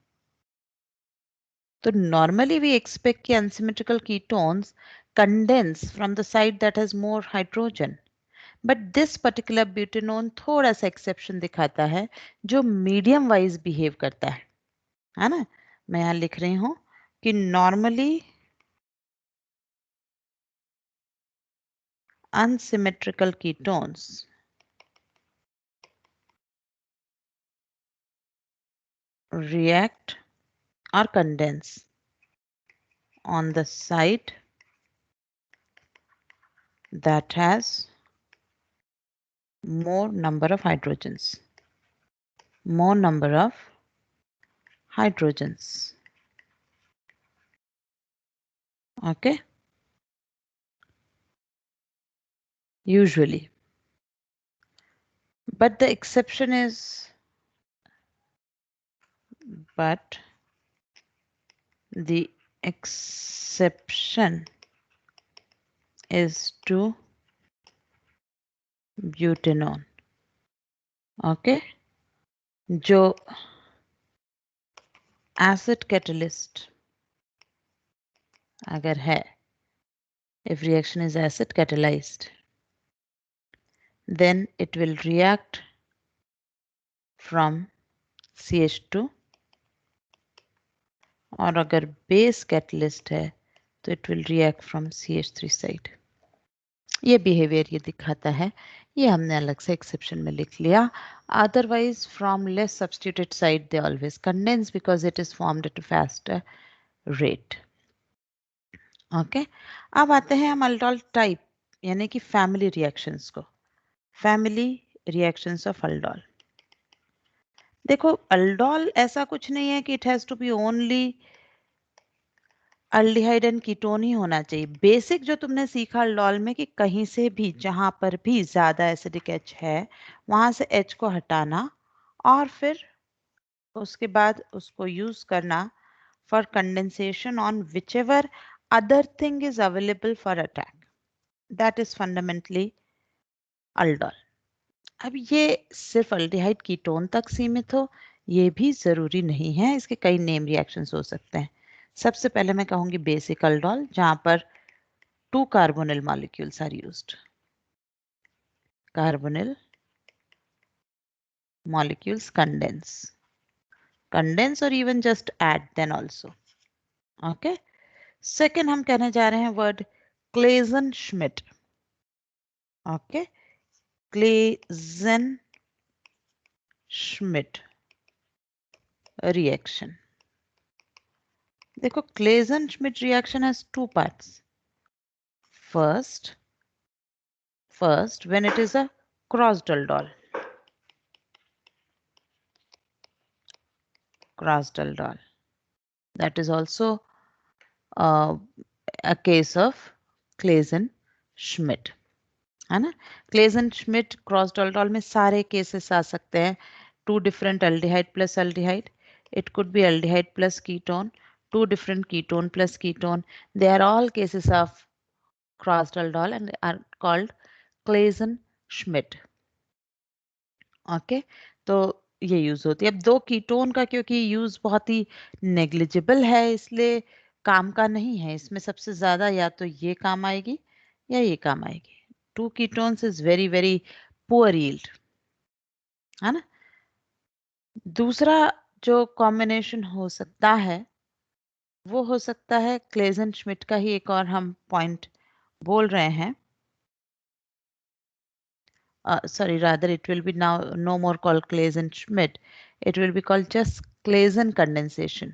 तो नॉर्मली वी एक्सपेक्ट कि unsymmetrical ketones condense from the side that has more hydrogen. But this particular butanone थोड़ा सा एक्सेप्शन दिखाता है, जो मीडियम वाइज बिहेव करता है ना. मैं यहाँ लिख रही हूँ कि normally unsymmetrical ketones react or condense on the side that has more number of hydrogens. More number of hydrogens. Okay. Usually. But the exception is, but the exception is to butanone. Okay. जो acid catalyst अगर है If reaction is acid catalyzed, then it will react from CH2, और अगर base catalyst है तो it will react from CH3 side. ये behaviour ये दिखाता है, ये हमने अलग से एक्सेप्शन में लिख लिया। Otherwise from less substituted side they always condense because it is formed at a faster rate. Okay, अब आते हैं हम अल्डोल टाइप यानी कि फैमिली रिएक्शंस को। Family reactions of aldol. देखो अल्डोल ऐसा कुछ नहीं है कि it has to be only aldehyde and ketone ही होना चाहिए। बेसिक जो तुमने सीखा अल्डोल में कि कहीं से भी जहां पर भी ज्यादा एसिडिक एच है वहां से एच को हटाना और फिर उसके बाद उसको यूज करना for condensation on which ever other thing is available for attack, that is fundamentally aldol. अब ये सिर्फ अल्डिहाइड कीटोन तक सीमित हो ये भी जरूरी नहीं है, इसके कई नेम रिएक्शंस हो सकते हैं। सबसे पहले मैं कहूंगी बेसिक अल्डोल जहां पर 2 carbonyl molecules are used. Carbonyl molecules condense or even just add then also. Okay. Second हम कहने जा रहे हैं word Claisen-Schmidt. Okay. Claisen-Schmidt reaction. देखो Claisen-Schmidt reaction has 2 parts. First, when it is a crossed aldol. That is also a case of Claisen-Schmidt. है ना। Claisen-Schmidt crossed aldol में सारे cases आ सकते हैं। 2 different aldehyde plus aldehyde. It could be aldehyde plus ketone. 2 different ketone plus ketone. They are all cases of crossed aldol and are called Claisen-Schmidt. Okay, तो ये use होती है। अब 2 ketone का क्योंकि यूज बहुत ही नेग्लिजिबल है इसलिए काम का नहीं है। इसमें सबसे ज्यादा या तो ये काम आएगी या ये काम आएगी। 2 ketones is very very poor yield, है ना। दूसरा जो कॉम्बिनेशन हो सकता है वो हो सकता है क्लेजन श्मिट का ही एक और हम पॉइंट बोल रहे हैं। Sorry, rather it will be now no more called Claisen-Schmidt. It will be called just Claisen condensation.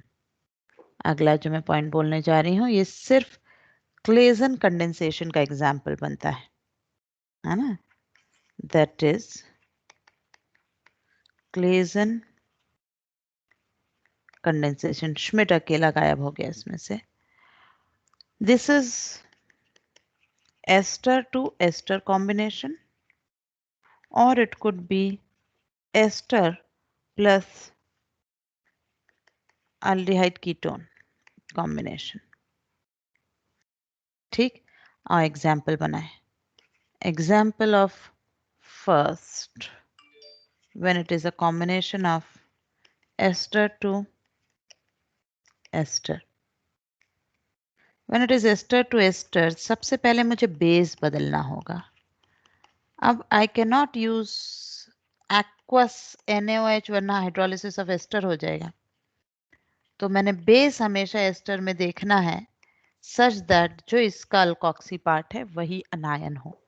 अगला जो मैं पॉइंट बोलने जा रही हूँ ये सिर्फ Claisen condensation का एग्जाम्पल बनता है ना। That is Claisen condensation. Schmidt अकेला गायब हो गया इसमें से। This is ester to ester combination or it could be ester plus aldehyde ketone combination. ठीक, और एग्जाम्पल बनाए। Example of first when it is a combination of ester to ester. When it is ester to ester, सबसे पहले मुझे base बदलना होगा। अब I cannot use aqueous NaOH वरना हाइड्रोलिसिस ऑफ एस्टर हो जाएगा। तो मैंने बेस हमेशा एस्टर में देखना है सच दैट जो इसका अल्कोक्सी पार्ट है वही अनायन हो,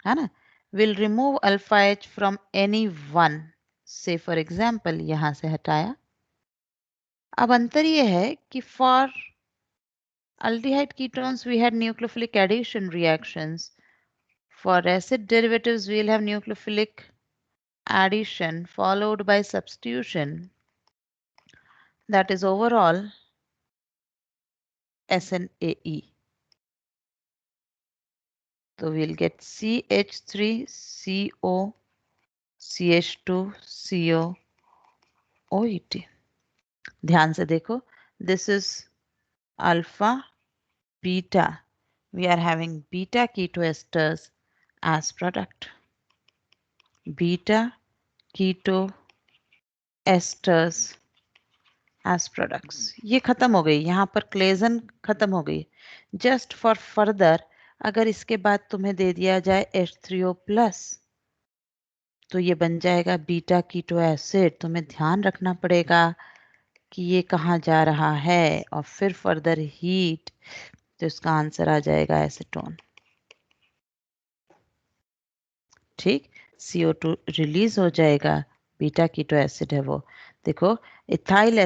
है ना। Will remove alpha H from any one. से फॉर एग्जाम्पल यहां से हटाया। अब अंतर यह है कि for aldehyde ketones we had nucleophilic addition reactions. For acid derivatives we'll have nucleophilic addition followed by substitution. That is overall SNAE. So we'll get CH3CO CH2CO OET. ध्यान से देखो, this is alpha beta. We are having beta ketoesters as product. Beta ketoesters as products. ये खत्म हो गई, यहाँ पर Claisen खत्म हो गई। जस्ट फॉर फर्दर अगर इसके बाद तुम्हें दे दिया जाए H3O प्लस तो ये बन जाएगा बीटा कीटो एसिड। तुम्हें ध्यान रखना पड़ेगा कि ये कहाँ जा रहा है और फिर फर्दर हीट, तो इसका आंसर आ जाएगा एसीटोन। ठीक, CO2 रिलीज हो जाएगा, बीटा कीटो एसिड है वो। देखो, इथाइल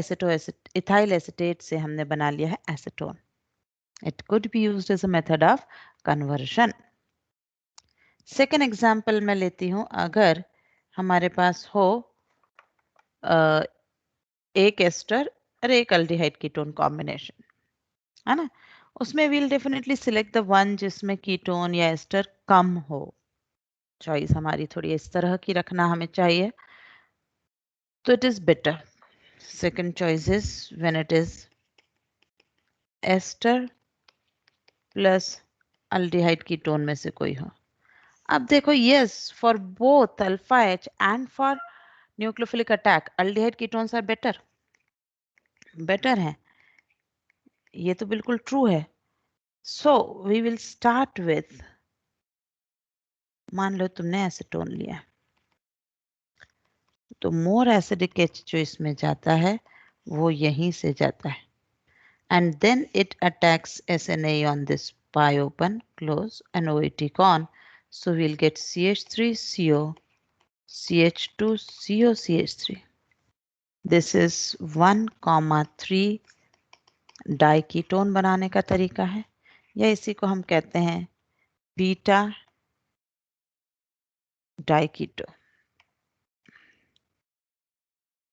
एसिटेट से हमने बना लिया है acetone. It could be used as a method of conversion. Second example मैं लेती हूँ। अगर हमारे पास हो एक एस्टर और एक अल्डिहाइड कीटोन कॉम्बिनेशन, है ना, उसमें we'll definitely select the one जिसमें कीटोन या एस्टर कम हो। चॉइस हमारी थोड़ी इस तरह की रखना हमें चाहिए, तो it is better. Second choice is when it is ester plus aldehyde ketone में से कोई हो। अब देखो, yes, for both alpha H and for nucleophilic attack aldehyde ketones are better. Better है, ये तो बिल्कुल ट्रू है। So we will start with, मान लो तुमने एसीटोन लिया, तो मोर एसिडिक एच जो इसमें जाता है वो यहीं से जाता है, and then it attacks SNA on this pi open close and OET con. So we'll get CH3CO, CH2CO, CH3. This is 1,3 diketone बनाने का तरीका है, या इसी को हम कहते हैं beta diketo,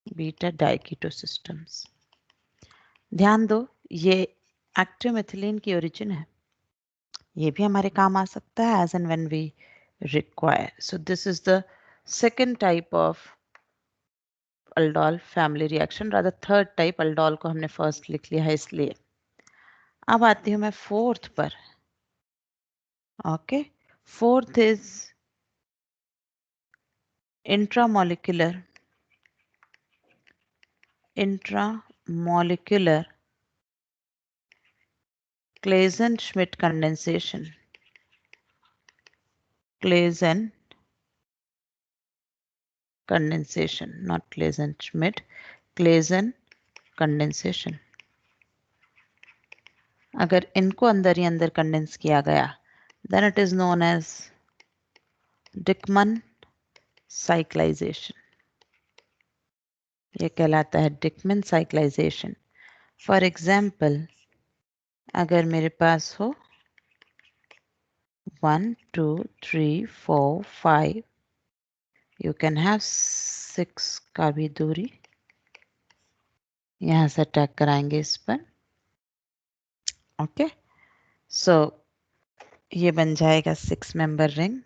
beta diketo systems. ध्यान दो, ये एक्टिवमिथिलीन की ओरिजिन है, ये भी हमारे काम आ सकता है as and when we require. So this is the second type of aldol family reaction, rather third type. Aldol को हमने फर्स्ट लिख लिया है इसलिए। अब आती हूँ मैं फोर्थ पर। Okay, fourth is intramolecular Claisen-Schmidt condensation. Claisen condensation, not Claisen-Schmidt, Claisen condensation. अगर इनको अंदर ही अंदर कंडेंस किया गया, then it is known as Dickmann cyclization. ये कहलाता है Dickmann cyclization. For example, अगर मेरे पास हो 1 2 3 4 5, you can have 6 का भी दूरी यहाँ से अटैक कराएंगे इस पर। ओके, सो ये बन जाएगा 6 member ring.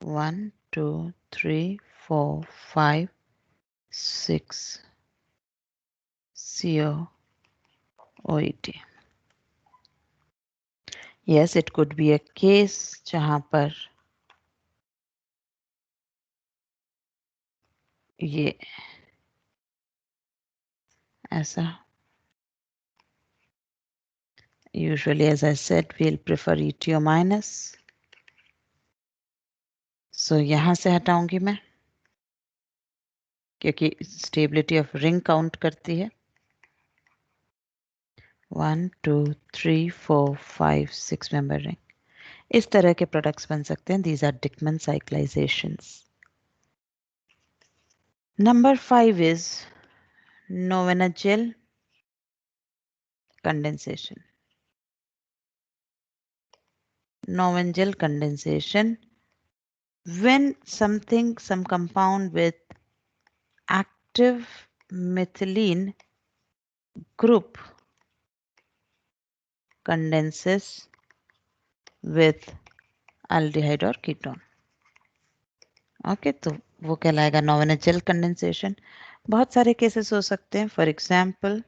One two three four five six CO OET. Yes, it could be a case जहां पर ये ऐसा, usually as I said we'll prefer ETO minus. So यहाँ से हटाऊंगी मैं क्योंकि स्टेबिलिटी ऑफ रिंग काउंट करती है। 1 2 3 4 5 6 मेंबर रिंग। इस तरह के प्रोडक्ट्स बन सकते हैं। These are Dickmann cyclizations. Number 5 is Novenagel condensation. Novenagel condensation, when some compound with active methylene group condenses with aldehyde or ketone. Okay, तो वो कहलाएगा नोवेनाजेल कंडेंसेशन। बहुत सारे केसेस हो सकते हैं। फॉर एग्जाम्पल,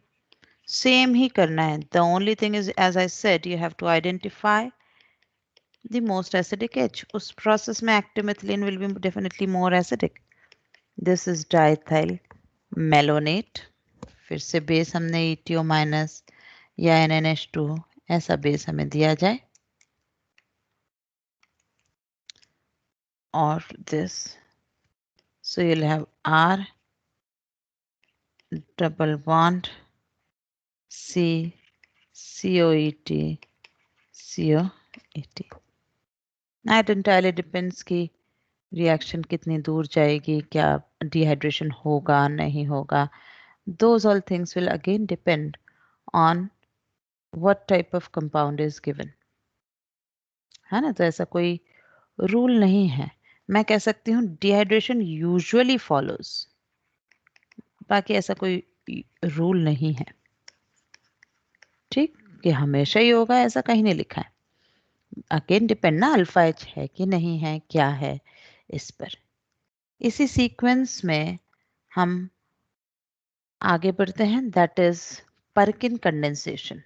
सेम ही करना है। The only thing is, as I said, you have to identify the most acidic H. उस process में active methylene will be definitely more acidic. This is diethyl malonate. फिर से बेस हमने ETO minus या NNH2 ऐसा base हमें दिया जाए और this, so you'll have R double bond C COET COET. Now it entirely depends कि रिएक्शन कितनी दूर जाएगी, क्या डिहाइड्रेशन होगा नहीं होगा. Those all things will again depend on what type of compound is given. है ना, तो ऐसा कोई रूल नहीं है. मैं कह सकती हूँ डिहाइड्रेशन यूजुअली फॉलोज, बाकी ऐसा कोई रूल नहीं है. ठीक, कि हमेशा ही होगा ऐसा कहीं नहीं लिखा है. अगेन डिपेंड ना अल्फा एच है कि नहीं है, क्या है इस पर. इसी सीक्वेंस में हम आगे बढ़ते हैं. That is परकिन condensation.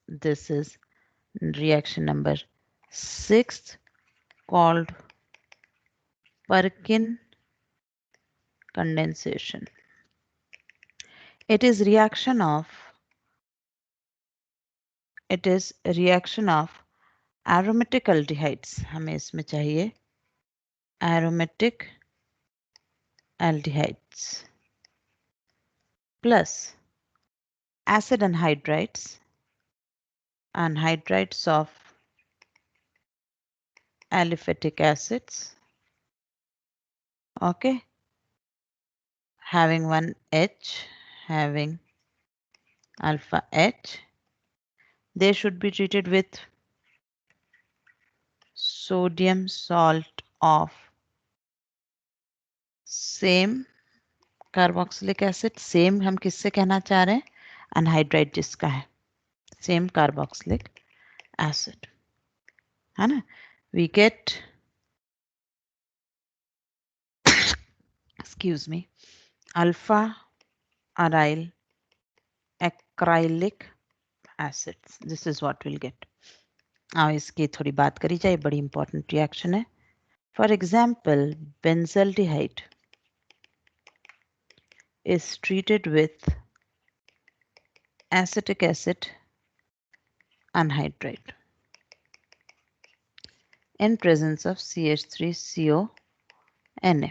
This is reaction number 6 called Perkin condensation. It is reaction of aromatic aldehydes. हमें इसमें चाहिए aromatic aldehydes plus acid anhydrides of aliphatic acids, okay, having one H, having alpha H. They should be treated with sodium salt of same carboxylic acid. Same हम किससे कहना चाह रहे हैं, anhydride जिसका है, सेम कार्बोक्सिलिक एसिड, है ना. We get, excuse me, alpha aryl acrylic acid. This is what will get. अब इसकी थोड़ी बात करी जाए, बड़ी इंपॉर्टेंट रिएक्शन है. For example benzaldehyde is treated with acetic acid anhydride in presence of CH3CONa.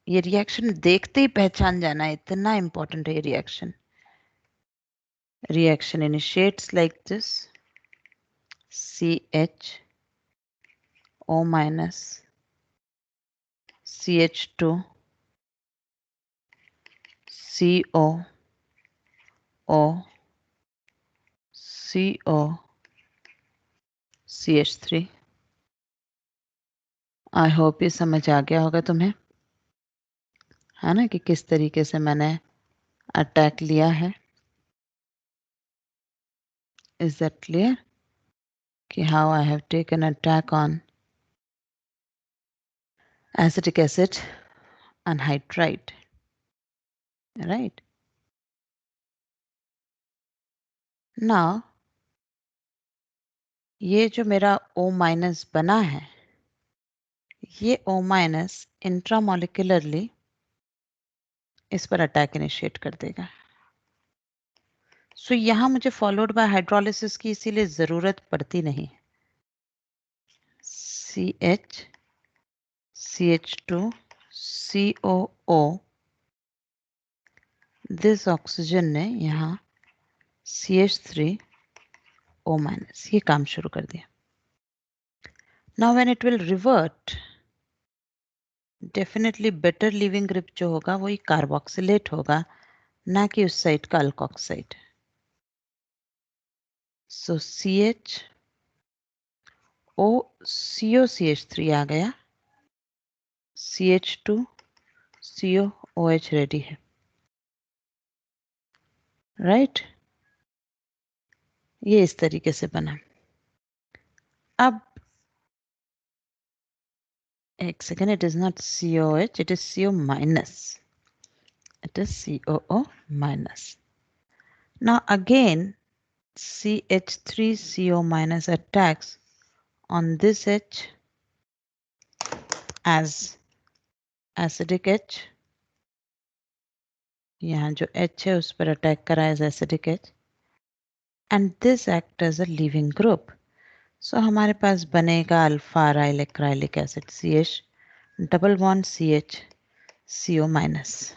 ये रिएक्शन देखते ही पहचान जाना है, इतना इंपॉर्टेंट है ये reaction. Reaction initiates like this, CHO minus CH2 CO O CO CH3. I hope ये समझ आ गया होगा तुम्हें, है ना, कि किस तरीके से मैंने अटैक लिया है. इज दैट क्लियर कि how I have taken attack on acetic acid anhydride, right? Now ये जो मेरा O माइनस बना है, ये O माइनस इंट्रामोलिकुलरली इस पर अटैक इनिशिएट कर देगा. सो यहाँ मुझे फॉलोड बाय हाइड्रोलिसिस की इसीलिए जरूरत पड़ती नहीं. CH2 COO, दिस ऑक्सीजन ने यहाँ CH3O माइनस ये काम शुरू कर दिया. Now when it will revert, definitely better leaving group जो होगा वही कार्बोक्सिलेट होगा, ना कि उस साइड का अल्कोक्साइड. सो CHO COCH3 आ गया, CH2 COOH रेडी है, राइट. ये इस तरीके से बना. अब एक second, it is not COH, it is CO minus, it is COO minus. Now again CH3CO minus attacks on this H as acidic H, यहाँ जो H है उस पर अटैक करा as acidic H, and this act as a leaving group. So हमारे पास बनेगा alpha aryl acrylic acid CH double bond CH CO minus,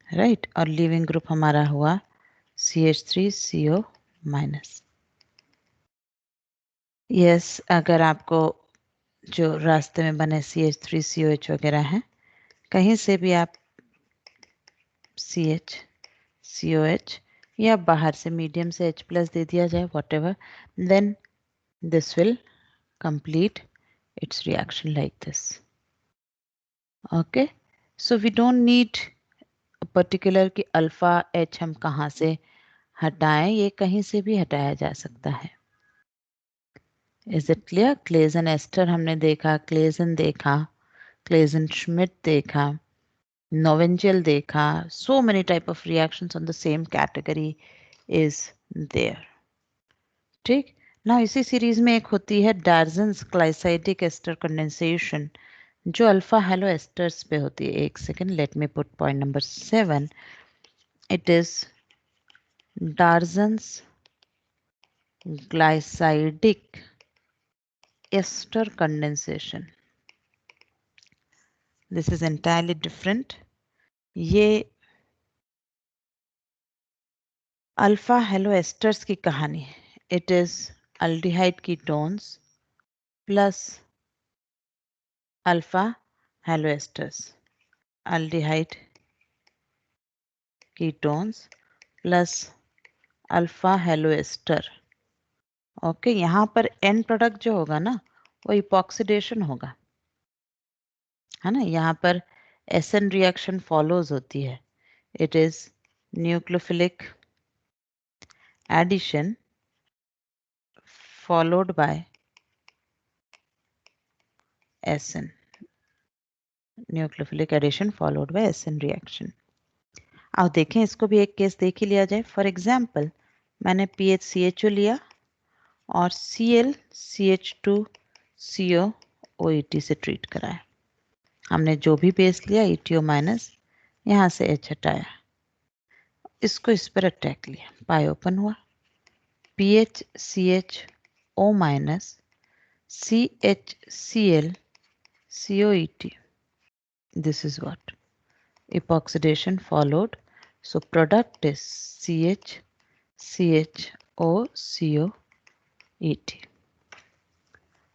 right, और leaving group हमारा हुआ CH3CO माइनस. यस, अगर आपको जो रास्ते में बने CH3COH वगैरह हैं, कहीं से भी आप CH COH या बाहर से मीडियम से H प्लस दे दिया जाए, whatever, then this will complete its reaction like this. Okay, so we don't need a particular कि अल्फा H हम कहाँ से हटाएं, ये कहीं से भी हटाया जा सकता है. Is it clear? Claisen ester हमने देखा, क्लेजन देखा, क्लेजन श्मिट देखा, नोवेंजल देखा. So many type of reactions on the same category is there. ठीक. ना इसी सीरीज में एक होती है डार्जन्स ग्लाइसाइडिक एस्टर कंडेंसेशन, जो अल्फा हेलो एस्टर्स पे होती है. एक second, let me put point number 7. It is Darzens glycidic ester condensation. This is entirely different. ये अल्फा हेलो एस्टर्स की कहानी है. It is aldehyde ketones plus alpha halo esters. Aldehyde ketones plus alpha halo ester. Okay, यहाँ पर and product जो होगा ना वो इपॉक्सीडेशन होगा, है ना. यहाँ पर एसएन रिएक्शन फॉलोज होती है. It is nucleophilic addition followed by SN. Nucleophilic addition followed by SN reaction. अब देखें, इसको भी एक केस देख ही लिया जाए. फॉर एग्जाम्पल, मैंने PHCHO लिया और ClCH2CO से ट्रीट कराया. हमने जो भी बेस लिया ETO माइनस, यहाँ से H हटाया, इसको इस पर अटैक लिया, पाई ओपन हुआ, PHCHO minus CHClCOET. This is what epoxidation followed. So product is CHCHOCOET.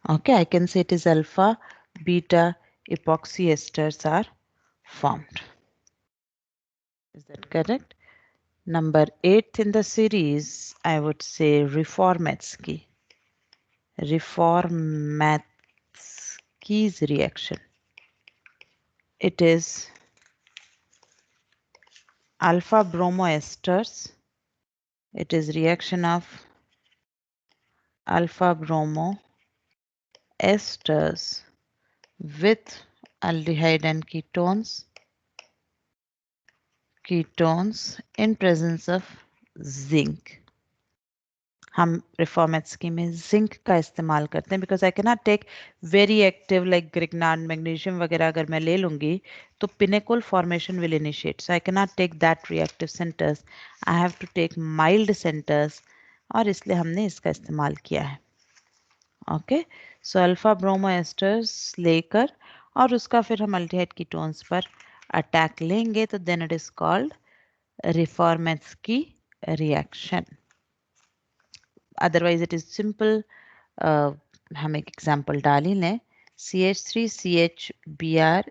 Okay, I can say it is alpha beta epoxy esters are formed. Is that correct? Number 8 in the series, I would say Reformatsky. Reformatsky's reaction. It is alpha bromoesters. It is reaction of alpha bromoesters with aldehyde and ketones in presence of zinc. हम रिफॉर्मेट्सकी में zinc का इस्तेमाल करते हैं because I can not take very active like Grignard magnesium वगैरह. अगर मैं ले लूँगी तो pinacol formation will initiate. So I can not take that reactive centers. I have to take mild centers, और इसलिए हमने इसका इस्तेमाल किया है. Okay, so alpha bromo esters लेकर और उसका फिर हम अल्डिहाइड कीटोन्स पर अटैक लेंगे, तो then it is called Reformatsky reaction. Otherwise it is simple. हम एक एग्जाम्पल डाल ही लें. CH3CHBr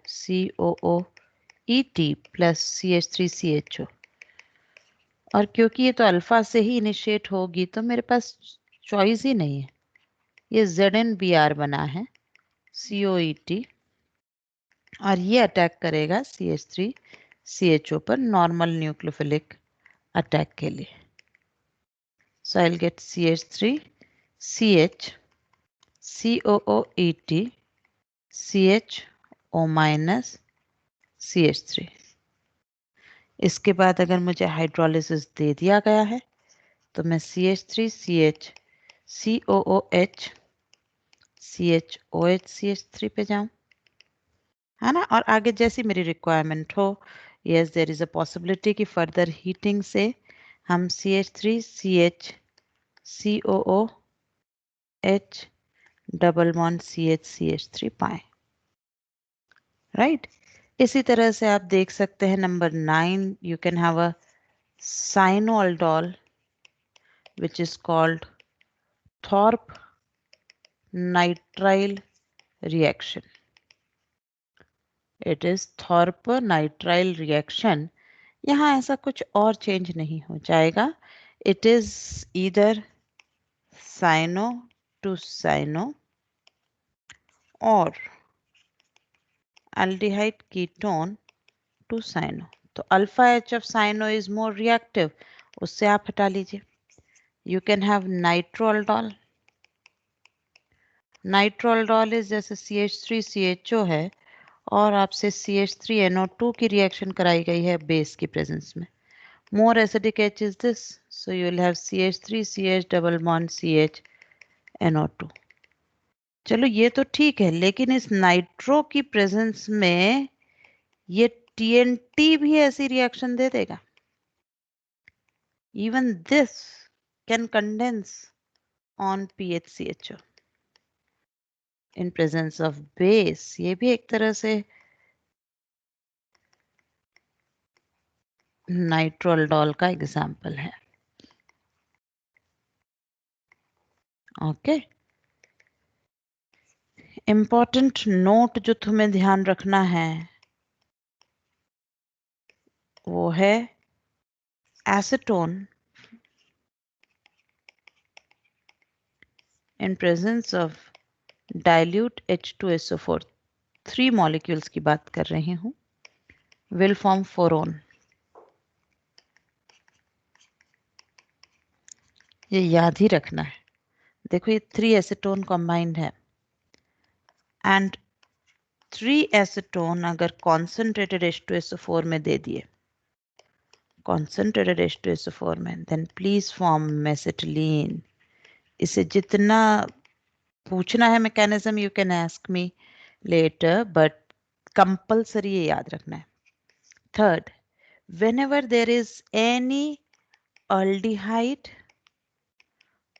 प्लस CH3CHO, और क्योंकि ये तो अल्फा से ही इनिशिएट होगी तो मेरे पास चॉइस ही नहीं है. ये ZnBr बना है COET, और ये अटैक करेगा CH3CHO पर नॉर्मल न्यूक्लियोफिलिक अटैक के लिए. So I'll get CH3CH COOET CHO minus CH3. इसके बाद अगर मुझे हाइड्रोलिसिस दे दिया गया है तो मैं CH3CH COOH CHOH CH3 पे जाऊं, है ना। और आगे जैसी मेरी रिक्वायरमेंट हो, yes there is a possibility कि फर्दर हीटिंग से हम CH3 CH COOH double bond CH3 पाए, राइट। इसी तरह से आप देख सकते हैं number 9, you can have a cyanoaldol which is called Thorpe nitrile reaction. It is Thorpe nitrile reaction. यहाँ ऐसा कुछ और चेंज नहीं हो जाएगा. It is either cyano to cyano or aldehyde ketone to cyano. तो alpha H of cyano is more reactive, उससे आप हटा लीजिए. You can have nitroaldol. Nitroaldol is जैसे CH3CHO है और आपसे CH3NO2 की रिएक्शन कराई गई है बेस की प्रेजेंस में. More acidic H is this, so you will have CH3CH double bond CHNO2. चलो ये तो ठीक है, लेकिन इस नाइट्रो की प्रेजेंस में ये TNT भी ऐसी रिएक्शन दे देगा. Even this can condense on PHCHO in presence of base. ये भी एक तरह से नाइट्रोल्डॉल का एग्जाम्पल है. ओके, इम्पॉर्टेंट नोट जो तुम्हें ध्यान रखना है वो है acetone in presence of dilute H2SO4, 3 molecules की बात कर रही हूँ, विल फॉर्म फोरोन. ये याद ही रखना है. देखो ये 3 एसीटोन कॉम्बाइंड है एंड 3 एसीटोन अगर कॉन्सेंट्रेटेड H2SO4 में दे दिए, कॉन्सेंट्रेटेड H2SO4 में, देन प्लीज फॉर्म मेसेटिलीन. इसे जितना पूछना है mechanism you can ask me later, but compulsory ये याद रखना है. Third, whenever there is any aldehyde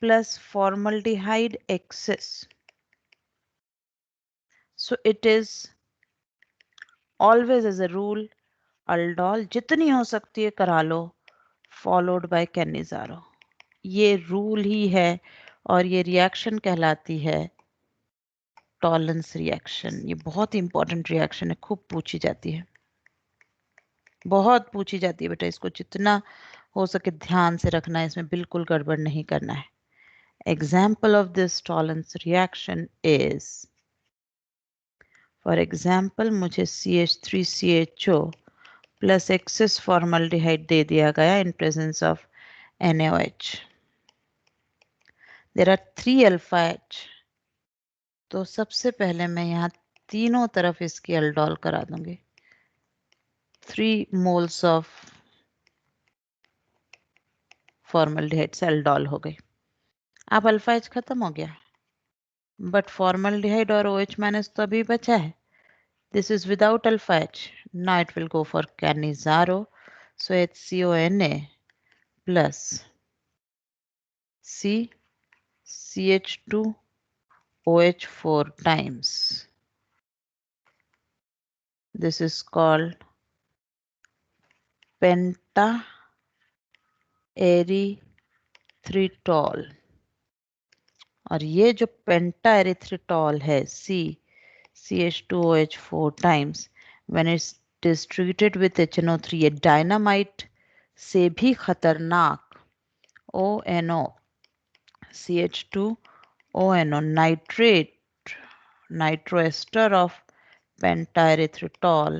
plus formaldehyde excess, so it is always as a rule aldol जितनी हो सकती है करा लो, followed by canizaro. ये रूल ही है और ये रिएक्शन कहलाती है टॉलरेंस रिएक्शन. ये बहुत इंपॉर्टेंट रिएक्शन है, खूब पूछी जाती है, बहुत पूछी जाती है बेटा. इसको जितना हो सके ध्यान से रखना है, इसमें बिल्कुल गड़बड़ नहीं करना है. Example of this Tollens reaction is, for example मुझे CH3CHO प्लस एक्सेस फॉर्मल्डिहाइड दे दिया गया in presence of NaOH. There are 3 alpha H. तो सबसे पहले मैं यहाँ तीनों तरफ इसकी अल्डोल करा दूंगी. 3 मोल्स ऑफ फॉर्मल्डिहाइड से अल्डोल हो गई. अब अल्फा H खत्म हो गया, बट फॉर्मल्डिहाइड और OH माइनस तो अभी बचा है. This is without alpha H. Now it will go for Canizaro. So HCONa plus C CH2OH4 times. This is called penta-erythritol. और ये जो पेंटा एरिथ्रिटॉल है CH2OH4 times, when it's distributed with HNO3, ये dynamite से भी खतरनाक ONO CH2ONO nitroester of pentaerythritol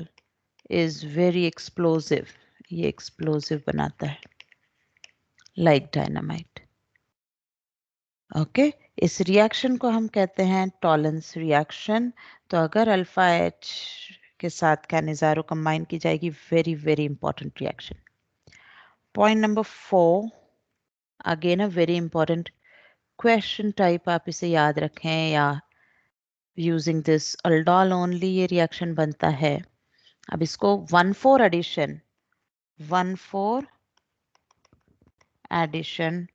is very explosive. ये explosive बनाता है like dynamite. ओके इस रिएक्शन को हम कहते हैं टॉलरेंस रिएक्शन. तो अगर अल्फा H के साथ कैनिजारो कंबाइन की जाएगी, very very important reaction. Point number 4, again a very important question type, आप इसे याद रखें या यूजिंग दिस अल्डोल ओनली ये रिएक्शन बनता है। अब इसको 1,4 addition 1,4 addition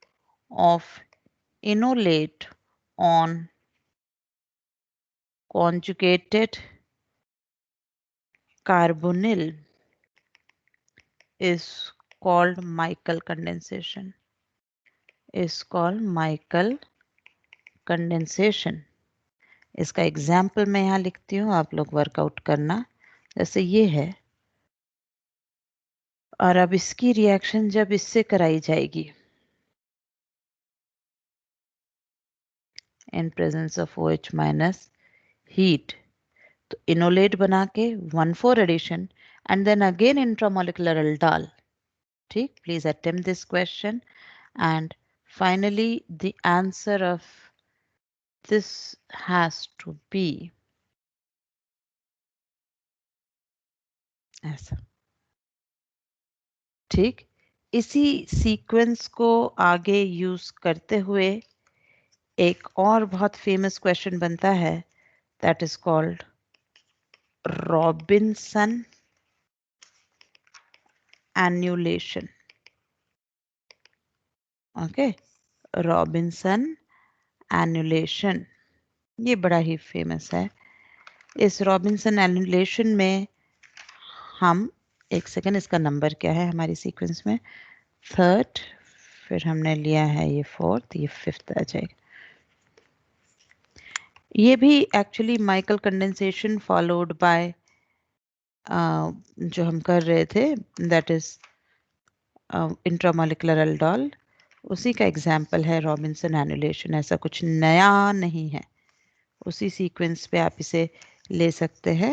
of enolate on conjugated carbonyl is called Michael condensation. Is called Michael condensation. इसका एग्जाम्पल मैं यहाँ लिखती हूँ, आप लोग वर्कआउट करना। जैसे ये है और अब इसकी रिएक्शन जब इससे कराई जाएगी in presence of OH minus heat, तो इनोलेट बना के 1,4 addition and then again intramolecular aldol. ठीक, please attempt this question and finally the answer of this has to be ऐसा। ठीक, इसी सीक्वेंस को आगे यूज करते हुए एक और बहुत फेमस क्वेश्चन बनता है, that is called Robinson annulation. Okay, Robinson annulation ये बड़ा ही फेमस है। इस रॉबिन्सन एन्युलेशन में हम, एक सेकेंड, इसका नंबर क्या है हमारी सीक्वेंस में, थर्ड, फिर हमने लिया है ये फोर्थ, ये फिफ्थ आ जाएगा। ये भी actually Michael condensation followed by जो हम कर रहे थे, दैट इज इंट्रामोलिकुलर अल्डोल, उसी का एग्जाम्पल है रॉबिन्सन एनुलेशन। ऐसा कुछ नया नहीं है, उसी सीक्वेंस पे आप इसे ले सकते हैं,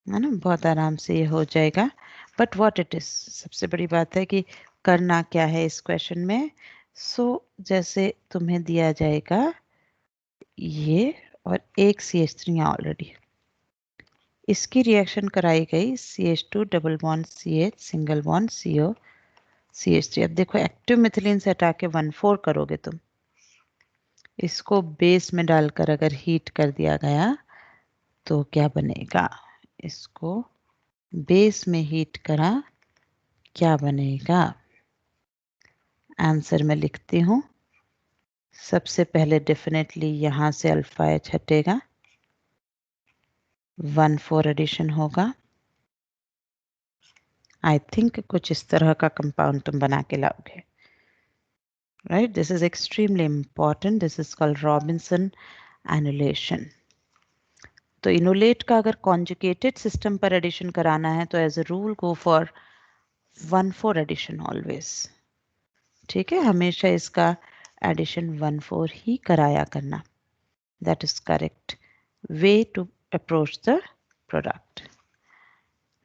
है ना, बहुत आराम से ये हो जाएगा। बट व्हाट इट इज, सबसे बड़ी बात है कि करना क्या है इस क्वेश्चन में। जैसे तुम्हें दिया जाएगा ये और एक CH3 ऑलरेडी, इसकी रिएक्शन कराई गई CH2 double bond CH single bond CO CH3। अब देखो एक्टिव मिथिलीन से हटा के 1,4 करोगे तुम, इसको बेस में डालकर अगर हीट कर दिया गया तो क्या बनेगा, इसको बेस में हीट करा, क्या बनेगा। आंसर मैं लिखती हूँ। सबसे पहले डेफिनेटली यहाँ से अल्फा H हटेगा, 1,4 एडिशन होगा। आई थिंक कुछ इस तरह का कंपाउंड तुम बना के लाओगे, right. This is extremely important, this is called Robinson annulation. तो इनोलेट का अगर कॉन्जुगेटेड सिस्टम पर एडिशन कराना है तो as a rule go for 1,4 addition always. ठीक है, हमेशा इसका एडिशन 1,4 ही कराया करना, that is correct way to approach the product.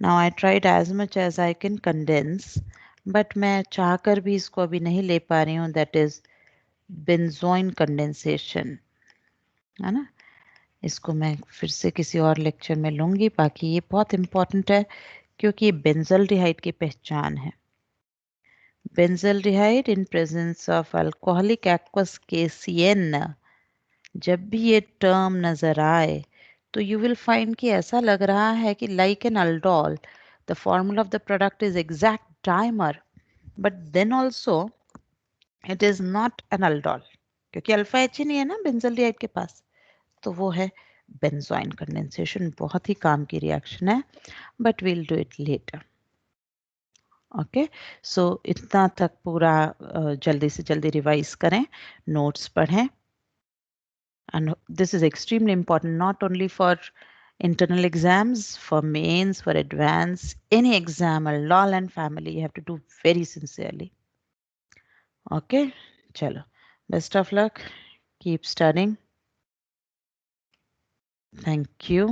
Now I tried as much as I can condense, but मैं चाहकर भी इसको अभी नहीं ले पा रही हूँ, दैट इज बेंजोइन कंडेंसेशन, है ना। इसको मैं फिर से किसी और लेक्चर में लूँगी। बाकी ये बहुत इम्पॉर्टेंट है क्योंकि ये बेंजल्डिहाइड की पहचान है। Benzaldehyde in presence of alcoholic aqueous KCN, जब भी ये टर्म नजर आए तो यू विल फाइंड कि ऐसा लग रहा है कि like an aldol the formula of the product is exact dimer, but then also it is not an aldol, क्योंकि अल्फा H ही नहीं है ना बेंजल्डिहाइड के पास, तो वो है बेंजोइन कंडेंसेशन। बहुत ही काम की रिएक्शन है, but we'll do it later. Okay, so इतना तक पूरा जल्दी से जल्दी रिवाइज करें, नोट्स पढ़ें। And this is extremely important, not only for internal exams, for mains, for advanced, any exam, law and family, you have to do very sincerely. Okay, chalo. Best of luck. Keep studying. Thank you.